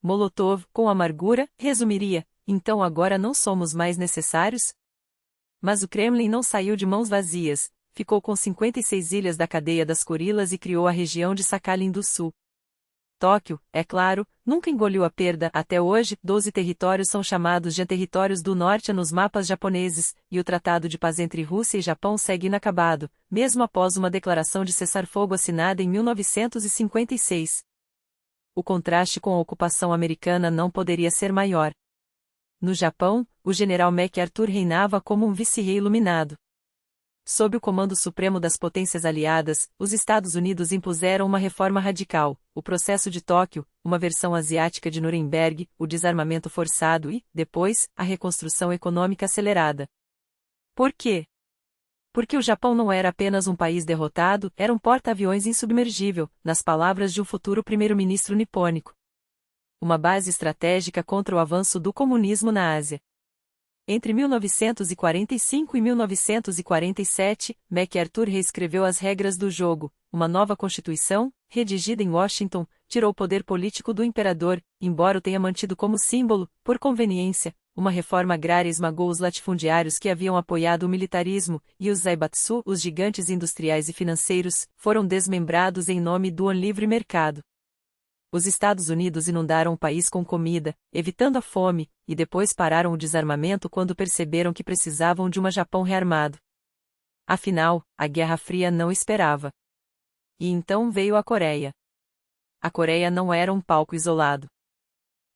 Molotov, com amargura, resumiria: então agora não somos mais necessários? Mas o Kremlin não saiu de mãos vazias, ficou com 56 ilhas da cadeia das Kurilas e criou a região de Sakhalin do Sul. Tóquio, é claro, nunca engoliu a perda. Até hoje, 12 territórios são chamados de territórios do norte nos mapas japoneses, e o Tratado de Paz entre Rússia e Japão segue inacabado, mesmo após uma declaração de cessar-fogo assinada em 1956. O contraste com a ocupação americana não poderia ser maior. No Japão, o general MacArthur reinava como um vice-rei iluminado. Sob o comando supremo das potências aliadas, os Estados Unidos impuseram uma reforma radical, o Processo de Tóquio, uma versão asiática de Nuremberg, o desarmamento forçado e, depois, a reconstrução econômica acelerada. Por quê? Porque o Japão não era apenas um país derrotado, era um porta-aviões insubmergível, nas palavras de um futuro primeiro-ministro nipônico. Uma base estratégica contra o avanço do comunismo na Ásia. Entre 1945 e 1947, MacArthur reescreveu as regras do jogo, uma nova constituição, redigida em Washington, tirou o poder político do imperador, embora o tenha mantido como símbolo, por conveniência. Uma reforma agrária esmagou os latifundiários que haviam apoiado o militarismo, e os zaibatsu, os gigantes industriais e financeiros, foram desmembrados em nome do livre mercado. Os Estados Unidos inundaram o país com comida, evitando a fome, e depois pararam o desarmamento quando perceberam que precisavam de um Japão rearmado. Afinal, a Guerra Fria não esperava. E então veio a Coreia. A Coreia não era um palco isolado.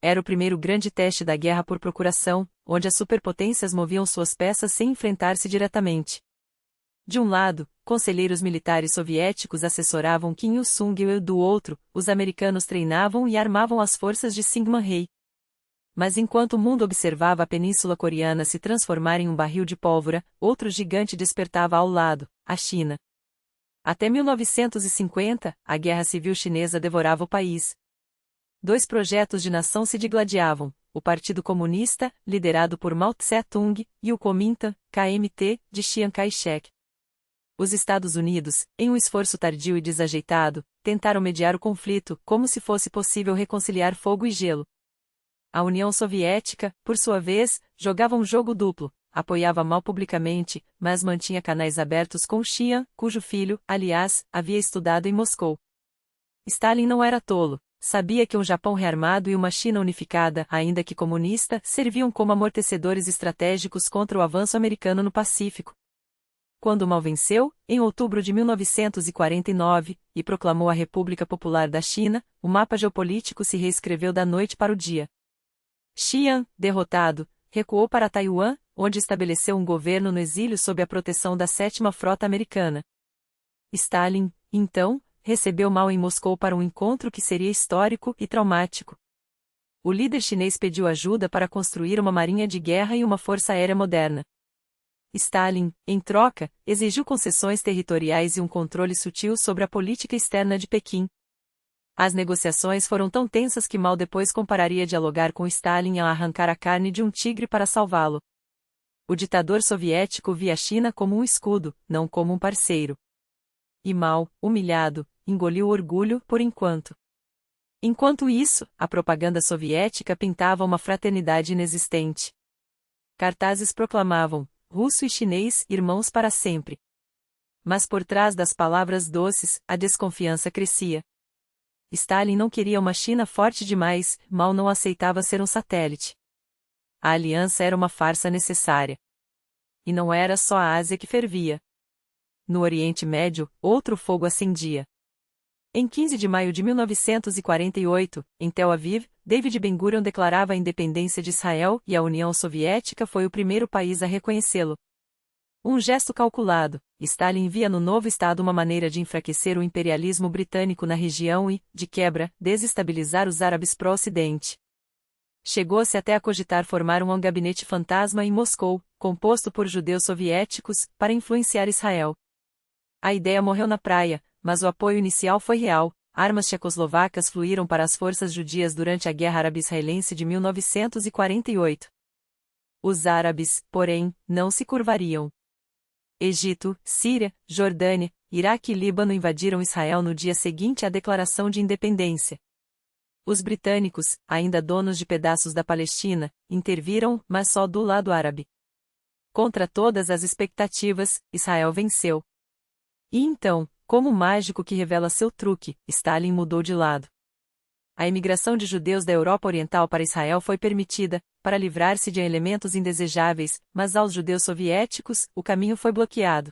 Era o primeiro grande teste da guerra por procuração, onde as superpotências moviam suas peças sem enfrentar-se diretamente. De um lado, conselheiros militares soviéticos assessoravam Kim Il-sung e do outro, os americanos treinavam e armavam as forças de Syngman Rhee. Mas enquanto o mundo observava a península coreana se transformar em um barril de pólvora, outro gigante despertava ao lado, a China. Até 1950, a Guerra Civil Chinesa devorava o país. Dois projetos de nação se digladiavam, o Partido Comunista, liderado por Mao Tse-tung, e o Kuomintang, KMT, de Chiang Kai-shek. Os Estados Unidos, em um esforço tardio e desajeitado, tentaram mediar o conflito, como se fosse possível reconciliar fogo e gelo. A União Soviética, por sua vez, jogava um jogo duplo, apoiava Mao publicamente, mas mantinha canais abertos com Chiang, cujo filho, aliás, havia estudado em Moscou. Stalin não era tolo, sabia que um Japão rearmado e uma China unificada, ainda que comunista, serviam como amortecedores estratégicos contra o avanço americano no Pacífico. Quando Mao venceu, em outubro de 1949, e proclamou a República Popular da China, o mapa geopolítico se reescreveu da noite para o dia. Chiang, derrotado, recuou para Taiwan, onde estabeleceu um governo no exílio sob a proteção da 7ª Frota Americana. Stalin, então, recebeu Mao em Moscou para um encontro que seria histórico e traumático. O líder chinês pediu ajuda para construir uma marinha de guerra e uma força aérea moderna. Stalin, em troca, exigiu concessões territoriais e um controle sutil sobre a política externa de Pequim. As negociações foram tão tensas que Mao depois compararia dialogar com Stalin a arrancar a carne de um tigre para salvá-lo. O ditador soviético via a China como um escudo, não como um parceiro. E Mao, humilhado, engoliu o orgulho por enquanto. Enquanto isso, a propaganda soviética pintava uma fraternidade inexistente. Cartazes proclamavam: russo e chinês, irmãos para sempre. Mas por trás das palavras doces, a desconfiança crescia. Stalin não queria uma China forte demais, Mao não aceitava ser um satélite. A aliança era uma farsa necessária. E não era só a Ásia que fervia. No Oriente Médio, outro fogo acendia. Em 15 de maio de 1948, em Tel Aviv, David Ben-Gurion declarava a independência de Israel e a União Soviética foi o primeiro país a reconhecê-lo. Um gesto calculado, Stalin via no novo Estado uma maneira de enfraquecer o imperialismo britânico na região e, de quebra, desestabilizar os árabes pró-Ocidente. Chegou-se até a cogitar formar um gabinete fantasma em Moscou, composto por judeus soviéticos, para influenciar Israel. A ideia morreu na praia, mas o apoio inicial foi real. Armas tchecoslovacas fluíram para as forças judias durante a Guerra Árabe-Israelense de 1948. Os árabes, porém, não se curvariam. Egito, Síria, Jordânia, Iraque e Líbano invadiram Israel no dia seguinte à declaração de independência. Os britânicos, ainda donos de pedaços da Palestina, interviram, mas só do lado árabe. Contra todas as expectativas, Israel venceu. E então, como o mágico que revela seu truque, Stalin mudou de lado. A imigração de judeus da Europa Oriental para Israel foi permitida, para livrar-se de elementos indesejáveis, mas aos judeus soviéticos, o caminho foi bloqueado.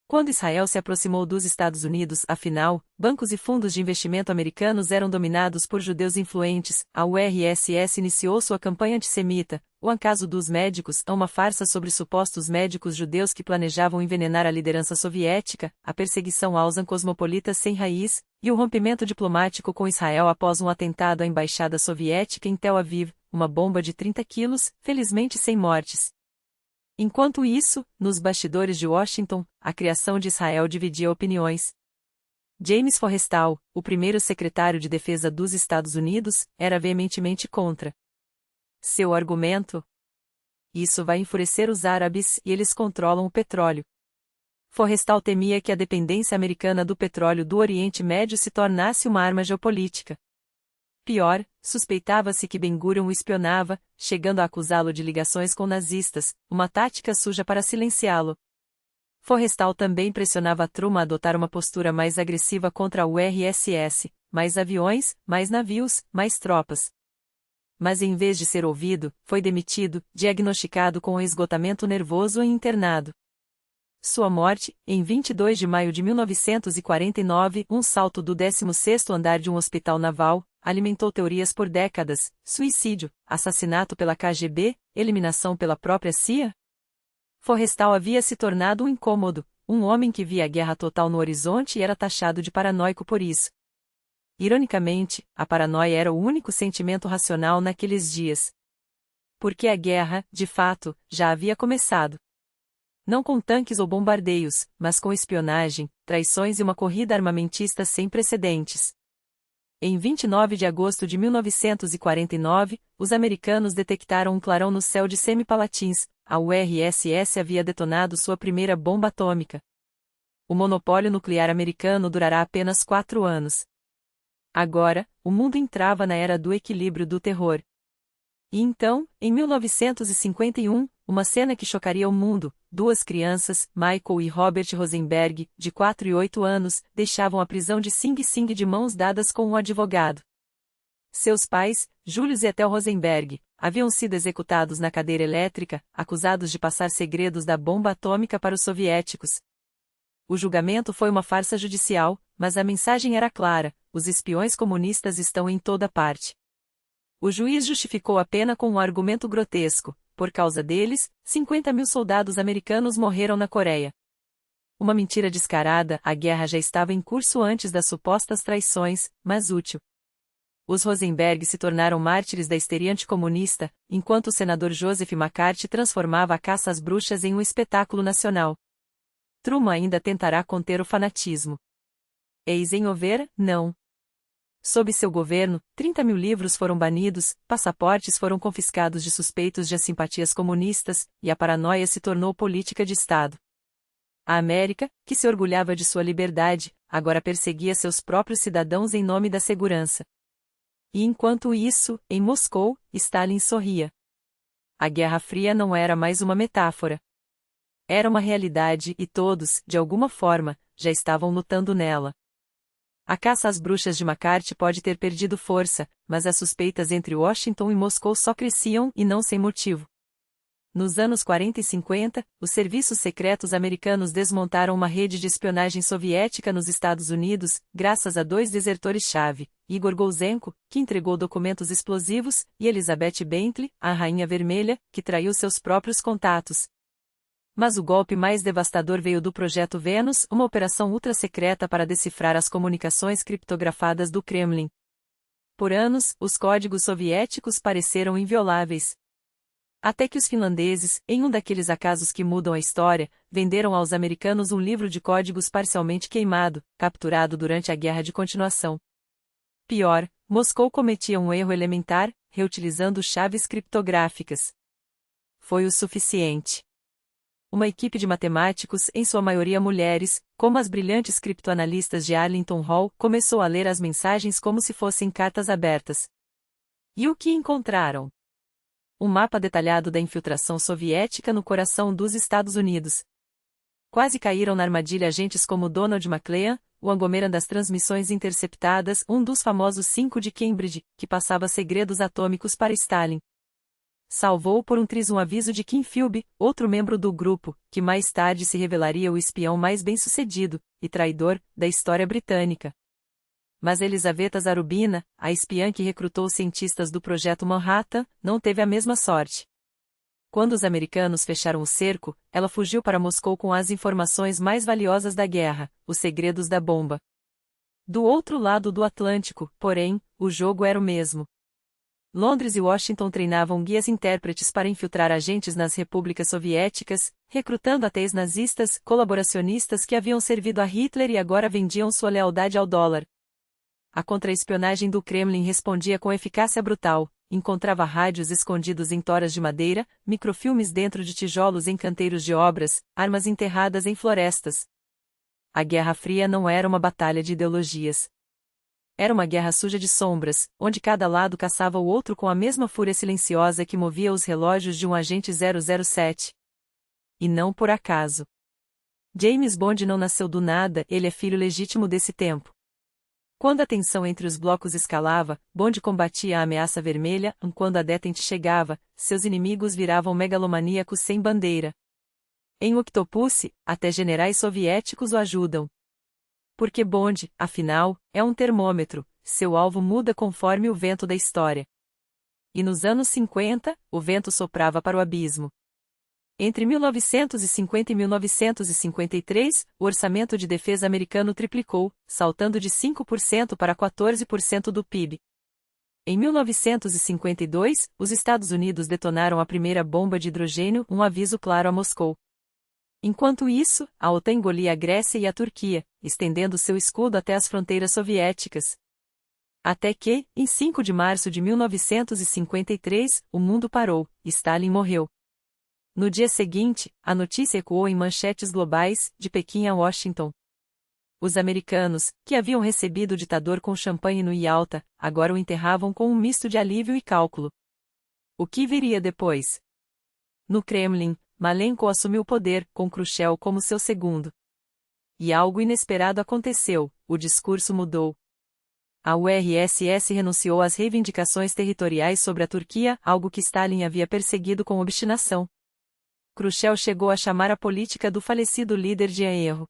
Quando Israel se aproximou dos Estados Unidos, afinal, bancos e fundos de investimento americanos eram dominados por judeus influentes, a URSS iniciou sua campanha antissemita, o acaso dos médicos, uma farsa sobre supostos médicos judeus que planejavam envenenar a liderança soviética, a perseguição aos cosmopolitas sem raiz, e o rompimento diplomático com Israel após um atentado à embaixada soviética em Tel Aviv, uma bomba de 30 quilos, felizmente sem mortes. Enquanto isso, nos bastidores de Washington, a criação de Israel dividia opiniões. James Forrestal, o primeiro secretário de Defesa dos Estados Unidos, era veementemente contra. Seu argumento? Isso vai enfurecer os árabes e eles controlam o petróleo. Forrestal temia que a dependência americana do petróleo do Oriente Médio se tornasse uma arma geopolítica. Pior, suspeitava-se que Ben-Gurion o espionava, chegando a acusá-lo de ligações com nazistas, uma tática suja para silenciá-lo. Forrestal também pressionava Truman a adotar uma postura mais agressiva contra a URSS, mais aviões, mais navios, mais tropas. Mas em vez de ser ouvido, foi demitido, diagnosticado com esgotamento nervoso e internado. Sua morte, em 22 de maio de 1949, um salto do 16º andar de um hospital naval, alimentou teorias por décadas: suicídio, assassinato pela KGB, eliminação pela própria CIA? Forrestal havia se tornado um incômodo, um homem que via a guerra total no horizonte e era taxado de paranoico por isso. Ironicamente, a paranoia era o único sentimento racional naqueles dias. Porque a guerra, de fato, já havia começado. Não com tanques ou bombardeios, mas com espionagem, traições e uma corrida armamentista sem precedentes. Em 29 de agosto de 1949, os americanos detectaram um clarão no céu de Semipalatins. A URSS havia detonado sua primeira bomba atômica. O monopólio nuclear americano durará apenas 4 anos. Agora, o mundo entrava na era do equilíbrio do terror. E então, em 1951, uma cena que chocaria o mundo: duas crianças, Michael e Robert Rosenberg, de 4 e 8 anos, deixavam a prisão de Sing Sing de mãos dadas com um advogado. Seus pais, Julius e Ethel Rosenberg, haviam sido executados na cadeira elétrica, acusados de passar segredos da bomba atômica para os soviéticos. O julgamento foi uma farsa judicial, mas a mensagem era clara: os espiões comunistas estão em toda parte. O juiz justificou a pena com um argumento grotesco: por causa deles, 50.000 soldados americanos morreram na Coreia. Uma mentira descarada, a guerra já estava em curso antes das supostas traições, mas útil. Os Rosenberg se tornaram mártires da histeria anticomunista, enquanto o senador Joseph McCarthy transformava a caça às bruxas em um espetáculo nacional. Truman ainda tentará conter o fanatismo. Eisenhower, não. Sob seu governo, 30.000 livros foram banidos, passaportes foram confiscados de suspeitos de simpatias comunistas, e a paranoia se tornou política de Estado. A América, que se orgulhava de sua liberdade, agora perseguia seus próprios cidadãos em nome da segurança. E enquanto isso, em Moscou, Stalin sorria. A Guerra Fria não era mais uma metáfora. Era uma realidade e todos, de alguma forma, já estavam lutando nela. A caça às bruxas de McCarthy pode ter perdido força, mas as suspeitas entre Washington e Moscou só cresciam e não sem motivo. Nos anos 40 e 50, os serviços secretos americanos desmontaram uma rede de espionagem soviética nos Estados Unidos, graças a 2 desertores-chave, Igor Golzenko, que entregou documentos explosivos, e Elizabeth Bentley, a Rainha Vermelha, que traiu seus próprios contatos. Mas o golpe mais devastador veio do Projeto Vênus, uma operação ultra-secreta para decifrar as comunicações criptografadas do Kremlin. Por anos, os códigos soviéticos pareceram invioláveis. Até que os finlandeses, em um daqueles acasos que mudam a história, venderam aos americanos um livro de códigos parcialmente queimado, capturado durante a Guerra de Continuação. Pior, Moscou cometia um erro elementar, reutilizando chaves criptográficas. Foi o suficiente. Uma equipe de matemáticos, em sua maioria mulheres, como as brilhantes criptoanalistas de Arlington Hall, começou a ler as mensagens como se fossem cartas abertas. E o que encontraram? Um mapa detalhado da infiltração soviética no coração dos Estados Unidos. Quase caíram na armadilha agentes como Donald Maclean, o Angomeran das transmissões interceptadas, um dos famosos 5 de Cambridge, que passava segredos atômicos para Stalin. Salvou por um triz um aviso de Kim Philby, outro membro do grupo, que mais tarde se revelaria o espião mais bem-sucedido, e traidor, da história britânica. Mas Elisaveta Zarubina, a espiã que recrutou os cientistas do Projeto Manhattan, não teve a mesma sorte. Quando os americanos fecharam o cerco, ela fugiu para Moscou com as informações mais valiosas da guerra, os segredos da bomba. Do outro lado do Atlântico, porém, o jogo era o mesmo. Londres e Washington treinavam guias-intérpretes para infiltrar agentes nas repúblicas soviéticas, recrutando até ex-nazistas, colaboracionistas que haviam servido a Hitler e agora vendiam sua lealdade ao dólar. A contra-espionagem do Kremlin respondia com eficácia brutal, encontrava rádios escondidos em toras de madeira, microfilmes dentro de tijolos em canteiros de obras, armas enterradas em florestas. A Guerra Fria não era uma batalha de ideologias. Era uma guerra suja de sombras, onde cada lado caçava o outro com a mesma fúria silenciosa que movia os relógios de um agente 007. E não por acaso. James Bond não nasceu do nada, ele é filho legítimo desse tempo. Quando a tensão entre os blocos escalava, Bond combatia a ameaça vermelha, quando a detente chegava, seus inimigos viravam megalomaníacos sem bandeira. Em Octopussy, até generais soviéticos o ajudam. Porque Bond, afinal, é um termômetro, seu alvo muda conforme o vento da história. E nos anos 50, o vento soprava para o abismo. Entre 1950 e 1953, o orçamento de defesa americano triplicou, saltando de 5% para 14% do PIB. Em 1952, os Estados Unidos detonaram a primeira bomba de hidrogênio, um aviso claro a Moscou. Enquanto isso, a OTAN engolia a Grécia e a Turquia, estendendo seu escudo até as fronteiras soviéticas. Até que, em 5 de março de 1953, o mundo parou, Stalin morreu. No dia seguinte, a notícia ecoou em manchetes globais, de Pequim a Washington. Os americanos, que haviam recebido o ditador com champanhe no Yalta, agora o enterravam com um misto de alívio e cálculo. O que viria depois? No Kremlin, Malenko assumiu o poder, com Khrushchev como seu segundo. E algo inesperado aconteceu, o discurso mudou. A URSS renunciou às reivindicações territoriais sobre a Turquia, algo que Stalin havia perseguido com obstinação. Khrushchev chegou a chamar a política do falecido líder de erro.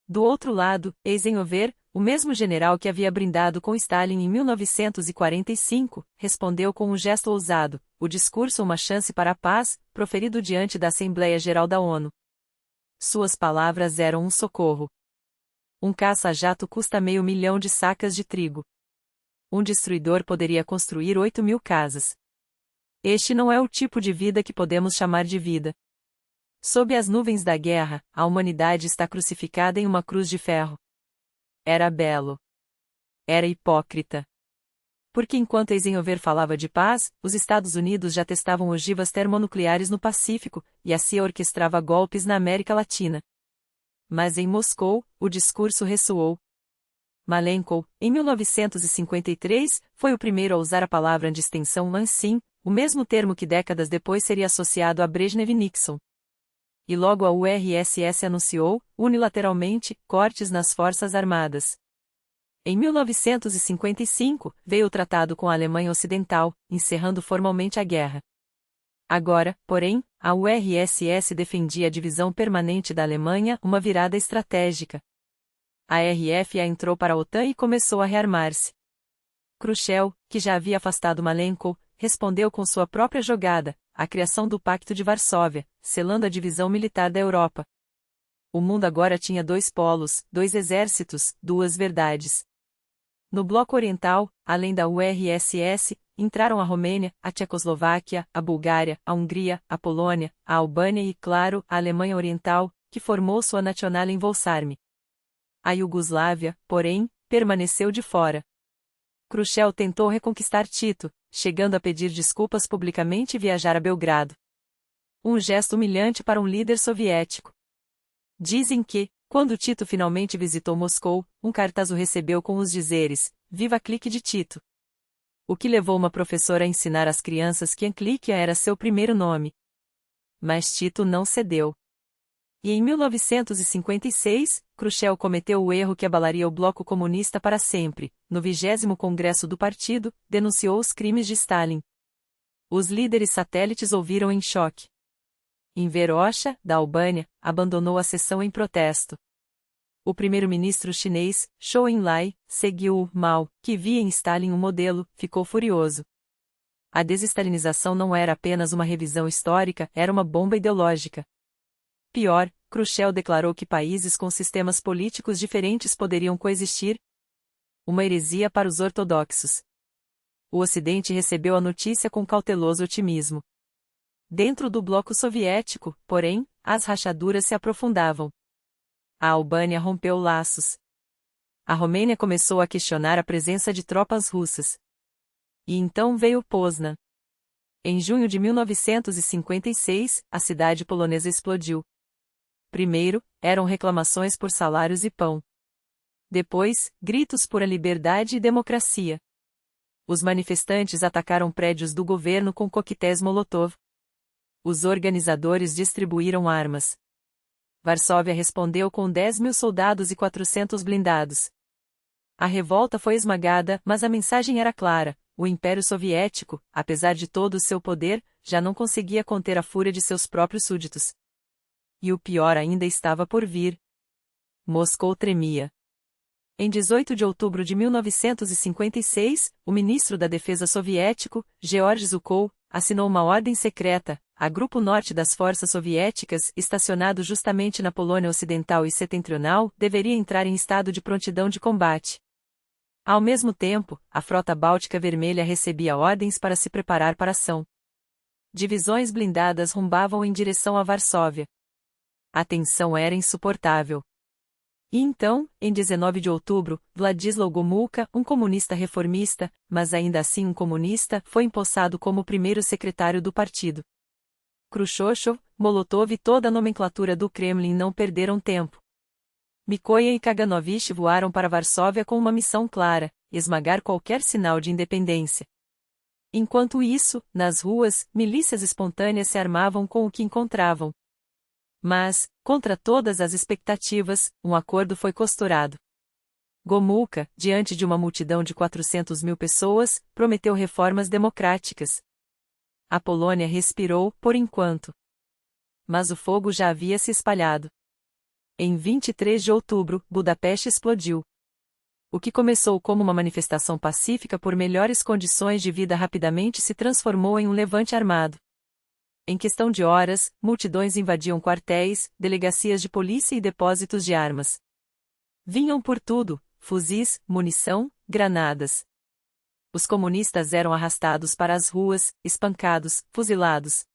Do outro lado, Eisenhower, o mesmo general que havia brindado com Stalin em 1945, respondeu com um gesto ousado, o discurso Uma Chance para a Paz, proferido diante da Assembleia Geral da ONU. Suas palavras eram um socorro. Um caça-jato custa 500 mil de sacas de trigo. Um destruidor poderia construir 8.000 casas. Este não é o tipo de vida que podemos chamar de vida. Sob as nuvens da guerra, a humanidade está crucificada em uma cruz de ferro. Era belo. Era hipócrita. Porque enquanto Eisenhower falava de paz, os Estados Unidos já testavam ogivas termonucleares no Pacífico, e a CIA orquestrava golpes na América Latina. Mas em Moscou, o discurso ressoou. Malenko, em 1953, foi o primeiro a usar a palavra de extensão Mansin, o mesmo termo que décadas depois seria associado a Brezhnev e Nixon. E logo a URSS anunciou, unilateralmente, cortes nas forças armadas. Em 1955, veio o tratado com a Alemanha Ocidental, encerrando formalmente a guerra. Agora, porém, a URSS defendia a divisão permanente da Alemanha, uma virada estratégica. A RFA entrou para a OTAN e começou a rearmar-se. Khrushchev, que já havia afastado Malenko, respondeu com sua própria jogada, a criação do Pacto de Varsóvia, selando a divisão militar da Europa. O mundo agora tinha 2 polos, 2 exércitos, 2 verdades. No bloco oriental, além da URSS, entraram a Romênia, a Tchecoslováquia, a Bulgária, a Hungria, a Polônia, a Albânia e, claro, a Alemanha Oriental, que formou sua Nacionalinvolksarmee. A Iugoslávia, porém, permaneceu de fora. Khrushchev tentou reconquistar Tito, chegando a pedir desculpas publicamente e viajar a Belgrado. Um gesto humilhante para um líder soviético. Dizem que, quando Tito finalmente visitou Moscou, um cartaz o recebeu com os dizeres: Viva Clique de Tito! O que levou uma professora a ensinar às crianças que Anclíquia era seu primeiro nome. Mas Tito não cedeu. E em 1956, Khrushchev cometeu o erro que abalaria o bloco comunista para sempre. No 20º Congresso do Partido, denunciou os crimes de Stalin. Os líderes satélites ouviram em choque. Enver Hoxha, da Albânia, abandonou a sessão em protesto. O primeiro-ministro chinês, Zhou Enlai, seguiu o Mao, que via em Stalin um modelo, ficou furioso. A desestalinização não era apenas uma revisão histórica, era uma bomba ideológica. Pior, Khrushchev declarou que países com sistemas políticos diferentes poderiam coexistir. Uma heresia para os ortodoxos. O Ocidente recebeu a notícia com cauteloso otimismo. Dentro do bloco soviético, porém, as rachaduras se aprofundavam. A Albânia rompeu laços. A Romênia começou a questionar a presença de tropas russas. E então veio Poznan. Em junho de 1956, a cidade polonesa explodiu. Primeiro, eram reclamações por salários e pão. Depois, gritos por a liberdade e democracia. Os manifestantes atacaram prédios do governo com coquetéis Molotov. Os organizadores distribuíram armas. Varsóvia respondeu com 10.000 soldados e 400 blindados. A revolta foi esmagada, mas a mensagem era clara: o Império Soviético, apesar de todo o seu poder, já não conseguia conter a fúria de seus próprios súditos. E o pior ainda estava por vir. Moscou tremia. Em 18 de outubro de 1956, o ministro da Defesa soviético, Georgy Zhukov, assinou uma ordem secreta, a Grupo Norte das Forças Soviéticas, estacionado justamente na Polônia Ocidental e Setentrional, deveria entrar em estado de prontidão de combate. Ao mesmo tempo, a Frota Báltica Vermelha recebia ordens para se preparar para a ação. Divisões blindadas rumbavam em direção a Varsóvia. A tensão era insuportável. E então, em 19 de outubro, Władysław Gomułka, um comunista reformista, mas ainda assim um comunista, foi empossado como primeiro secretário do partido. Khrushchev, Molotov e toda a nomenclatura do Kremlin não perderam tempo. Mikoyan e Kaganovich voaram para Varsóvia com uma missão clara: esmagar qualquer sinal de independência. Enquanto isso, nas ruas, milícias espontâneas se armavam com o que encontravam. Mas, contra todas as expectativas, um acordo foi costurado. Gomułka, diante de uma multidão de 400.000 pessoas, prometeu reformas democráticas. A Polônia respirou, por enquanto. Mas o fogo já havia se espalhado. Em 23 de outubro, Budapeste explodiu. O que começou como uma manifestação pacífica por melhores condições de vida rapidamente se transformou em um levante armado. Em questão de horas, multidões invadiam quartéis, delegacias de polícia e depósitos de armas. Vinham por tudo: fuzis, munição, granadas. Os comunistas eram arrastados para as ruas, espancados, fuzilados.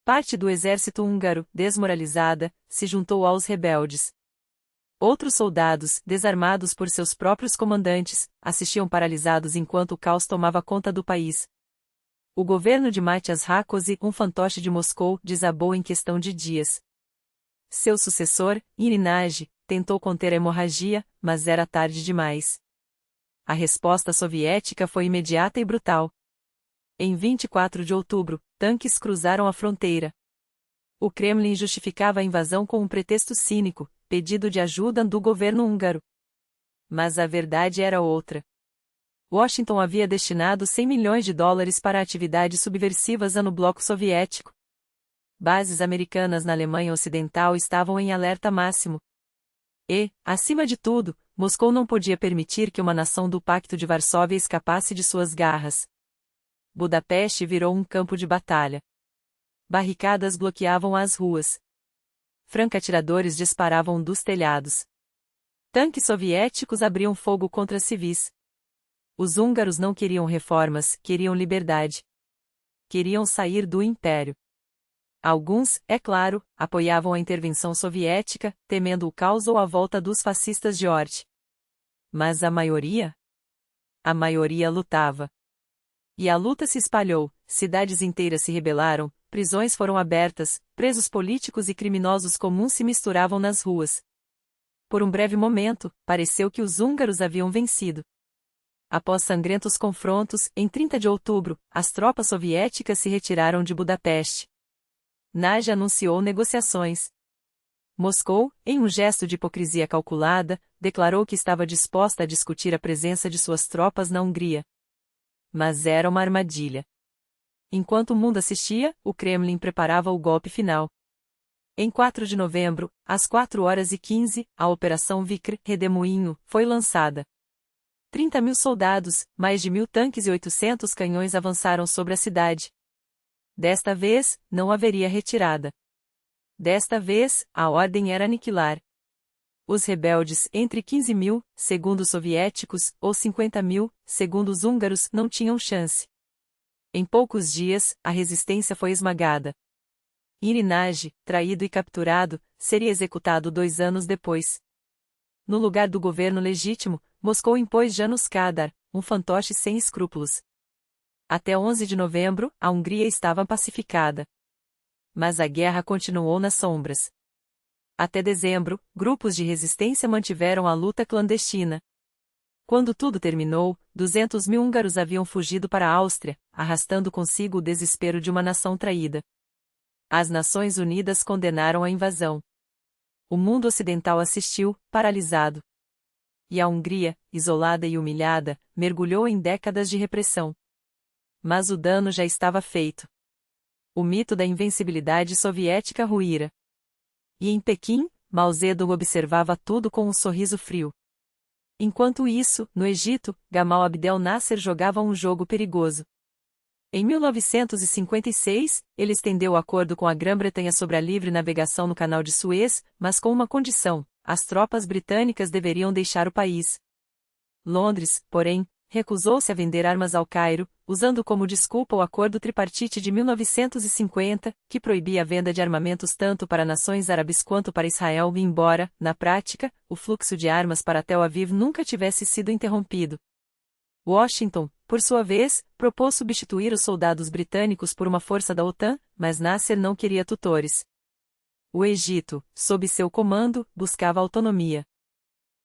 Parte do exército húngaro, desmoralizada, se juntou aos rebeldes. Outros soldados, desarmados por seus próprios comandantes, assistiam paralisados enquanto o caos tomava conta do país. O governo de Matyas Rákosi, um fantoche de Moscou, desabou em questão de dias. Seu sucessor, Irinage, tentou conter a hemorragia, mas era tarde demais. A resposta soviética foi imediata e brutal. Em 24 de outubro, tanques cruzaram a fronteira. O Kremlin justificava a invasão com um pretexto cínico: pedido de ajuda do governo húngaro. Mas a verdade era outra. Washington havia destinado 100 milhões de dólares para atividades subversivas no bloco soviético. Bases americanas na Alemanha Ocidental estavam em alerta máximo. E, acima de tudo, Moscou não podia permitir que uma nação do Pacto de Varsóvia escapasse de suas garras. Budapeste virou um campo de batalha. Barricadas bloqueavam as ruas. Franco-atiradores disparavam dos telhados. Tanques soviéticos abriam fogo contra civis. Os húngaros não queriam reformas, queriam liberdade. Queriam sair do império. Alguns, é claro, apoiavam a intervenção soviética, temendo o caos ou a volta dos fascistas de Horthy. Mas a maioria? A maioria lutava. E a luta se espalhou, cidades inteiras se rebelaram, prisões foram abertas, presos políticos e criminosos comuns se misturavam nas ruas. Por um breve momento, pareceu que os húngaros haviam vencido. Após sangrentos confrontos, em 30 de outubro, as tropas soviéticas se retiraram de Budapeste. Nagy anunciou negociações. Moscou, em um gesto de hipocrisia calculada, declarou que estava disposta a discutir a presença de suas tropas na Hungria. Mas era uma armadilha. Enquanto o mundo assistia, o Kremlin preparava o golpe final. Em 4 de novembro, às 4h15, a Operação Vikr Redemoinho foi lançada. 30.000 soldados, mais de 1.000 tanques e 800 canhões avançaram sobre a cidade. Desta vez, não haveria retirada. Desta vez, a ordem era aniquilar. Os rebeldes, entre 15.000, segundo os soviéticos, ou 50.000, segundo os húngaros, não tinham chance. Em poucos dias, a resistência foi esmagada. Iri Nagy, traído e capturado, seria executado 2 anos depois. No lugar do governo legítimo, Moscou impôs János Kádár, um fantoche sem escrúpulos. Até 11 de novembro, a Hungria estava pacificada. Mas a guerra continuou nas sombras. Até dezembro, grupos de resistência mantiveram a luta clandestina. Quando tudo terminou, 200.000 húngaros haviam fugido para a Áustria, arrastando consigo o desespero de uma nação traída. As Nações Unidas condenaram a invasão. O mundo ocidental assistiu, paralisado. E a Hungria, isolada e humilhada, mergulhou em décadas de repressão. Mas o dano já estava feito. O mito da invencibilidade soviética ruíra. E em Pequim, Mao Zedong observava tudo com um sorriso frio. Enquanto isso, no Egito, Gamal Abdel Nasser jogava um jogo perigoso. Em 1956, ele estendeu o acordo com a Grã-Bretanha sobre a livre navegação no Canal de Suez, mas com uma condição: as tropas britânicas deveriam deixar o país. Londres, porém, recusou-se a vender armas ao Cairo, usando como desculpa o Acordo Tripartite de 1950, que proibia a venda de armamentos tanto para nações árabes quanto para Israel, embora, na prática, o fluxo de armas para Tel Aviv nunca tivesse sido interrompido. Washington, por sua vez, propôs substituir os soldados britânicos por uma força da OTAN, mas Nasser não queria tutores. O Egito, sob seu comando, buscava autonomia.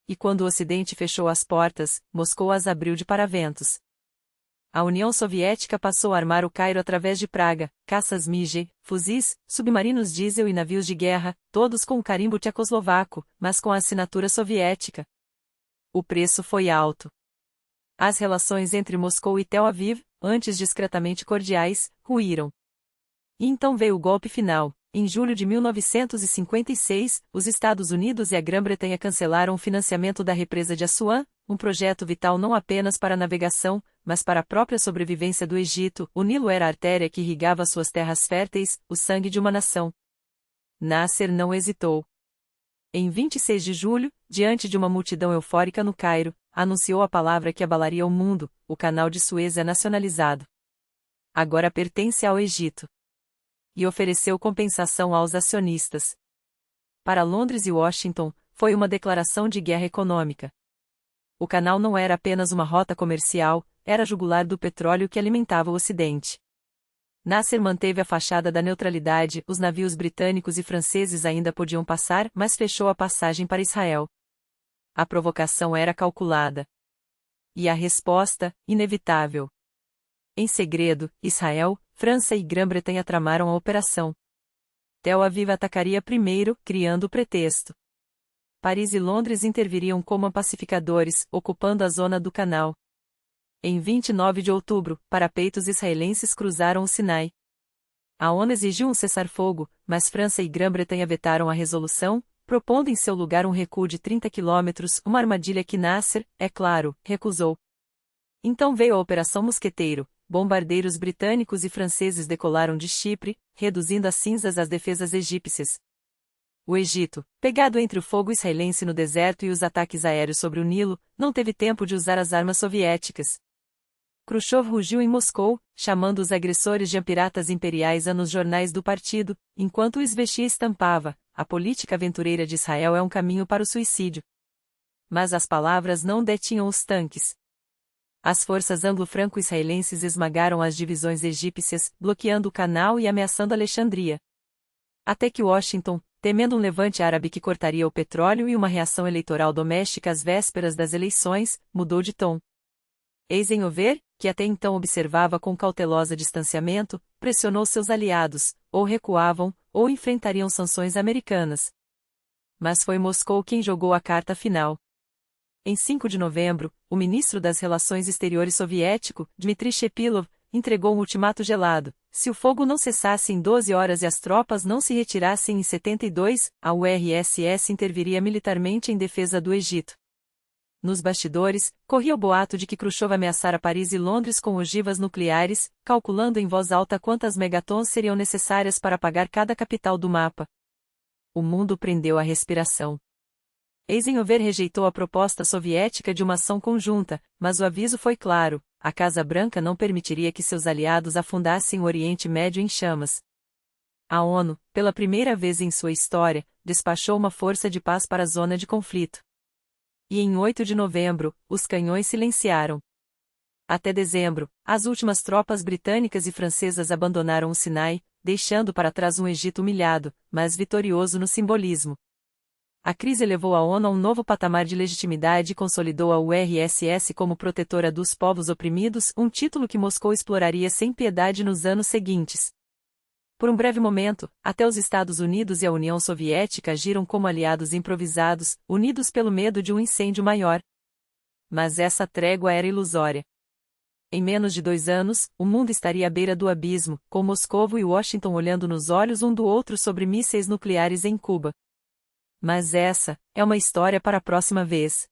E quando o Ocidente fechou as portas, Moscou as abriu de paraventos. A União Soviética passou a armar o Cairo através de Praga, caças MiG, fuzis, submarinos diesel e navios de guerra, todos com o carimbo tchecoslovaco, mas com a assinatura soviética. O preço foi alto. As relações entre Moscou e Tel Aviv, antes discretamente cordiais, ruíram. E então veio o golpe final. Em julho de 1956, os Estados Unidos e a Grã-Bretanha cancelaram o financiamento da represa de Assuã, um projeto vital não apenas para a navegação, mas para a própria sobrevivência do Egito. O Nilo era a artéria que irrigava suas terras férteis, o sangue de uma nação. Nasser não hesitou. Em 26 de julho, diante de uma multidão eufórica no Cairo, anunciou a palavra que abalaria o mundo: o Canal de Suez é nacionalizado. Agora pertence ao Egito. E ofereceu compensação aos acionistas. Para Londres e Washington, foi uma declaração de guerra econômica. O canal não era apenas uma rota comercial, era a jugular do petróleo que alimentava o Ocidente. Nasser manteve a fachada da neutralidade, os navios britânicos e franceses ainda podiam passar, mas fechou a passagem para Israel. A provocação era calculada. E a resposta, inevitável. Em segredo, Israel, França e Grã-Bretanha tramaram a operação. Tel Aviv atacaria primeiro, criando o pretexto. Paris e Londres interviriam como pacificadores, ocupando a zona do canal. Em 29 de outubro, parapeitos israelenses cruzaram o Sinai. A ONU exigiu um cessar-fogo, mas França e Grã-Bretanha vetaram a resolução, propondo em seu lugar um recuo de 30 quilômetros, uma armadilha que Nasser, é claro, recusou. Então veio a Operação Mosqueteiro. Bombardeiros britânicos e franceses decolaram de Chipre, reduzindo a cinzas as defesas egípcias. O Egito, pegado entre o fogo israelense no deserto e os ataques aéreos sobre o Nilo, não teve tempo de usar as armas soviéticas. Khrushchev rugiu em Moscou, chamando os agressores de piratas imperiais nos jornais do partido, enquanto o Izvestia estampava: a política aventureira de Israel é um caminho para o suicídio. Mas as palavras não detinham os tanques. As forças anglo-franco-israelenses esmagaram as divisões egípcias, bloqueando o canal e ameaçando Alexandria. Até que Washington, temendo um levante árabe que cortaria o petróleo e uma reação eleitoral doméstica às vésperas das eleições, mudou de tom. Eisenhower, que até então observava com cauteloso distanciamento, pressionou seus aliados, ou recuavam, ou enfrentariam sanções americanas. Mas foi Moscou quem jogou a carta final. Em 5 de novembro, o ministro das Relações Exteriores soviético, Dmitry Shepilov, entregou um ultimato gelado: se o fogo não cessasse em 12 horas e as tropas não se retirassem em 72, a URSS interviria militarmente em defesa do Egito. Nos bastidores, corria o boato de que Khrushchev ameaçara Paris e Londres com ogivas nucleares, calculando em voz alta quantas megatons seriam necessárias para apagar cada capital do mapa. O mundo prendeu a respiração. Eisenhower rejeitou a proposta soviética de uma ação conjunta, mas o aviso foi claro: a Casa Branca não permitiria que seus aliados afundassem o Oriente Médio em chamas. A ONU, pela primeira vez em sua história, despachou uma força de paz para a zona de conflito. E em 8 de novembro, os canhões silenciaram. Até dezembro, as últimas tropas britânicas e francesas abandonaram o Sinai, deixando para trás um Egito humilhado, mas vitorioso no simbolismo. A crise levou a ONU a um novo patamar de legitimidade e consolidou a URSS como protetora dos povos oprimidos, um título que Moscou exploraria sem piedade nos anos seguintes. Por um breve momento, até os Estados Unidos e a União Soviética agiram como aliados improvisados, unidos pelo medo de um incêndio maior. Mas essa trégua era ilusória. Em menos de 2 anos, o mundo estaria à beira do abismo, com Moscou e Washington olhando nos olhos um do outro sobre mísseis nucleares em Cuba. Mas essa é uma história para a próxima vez.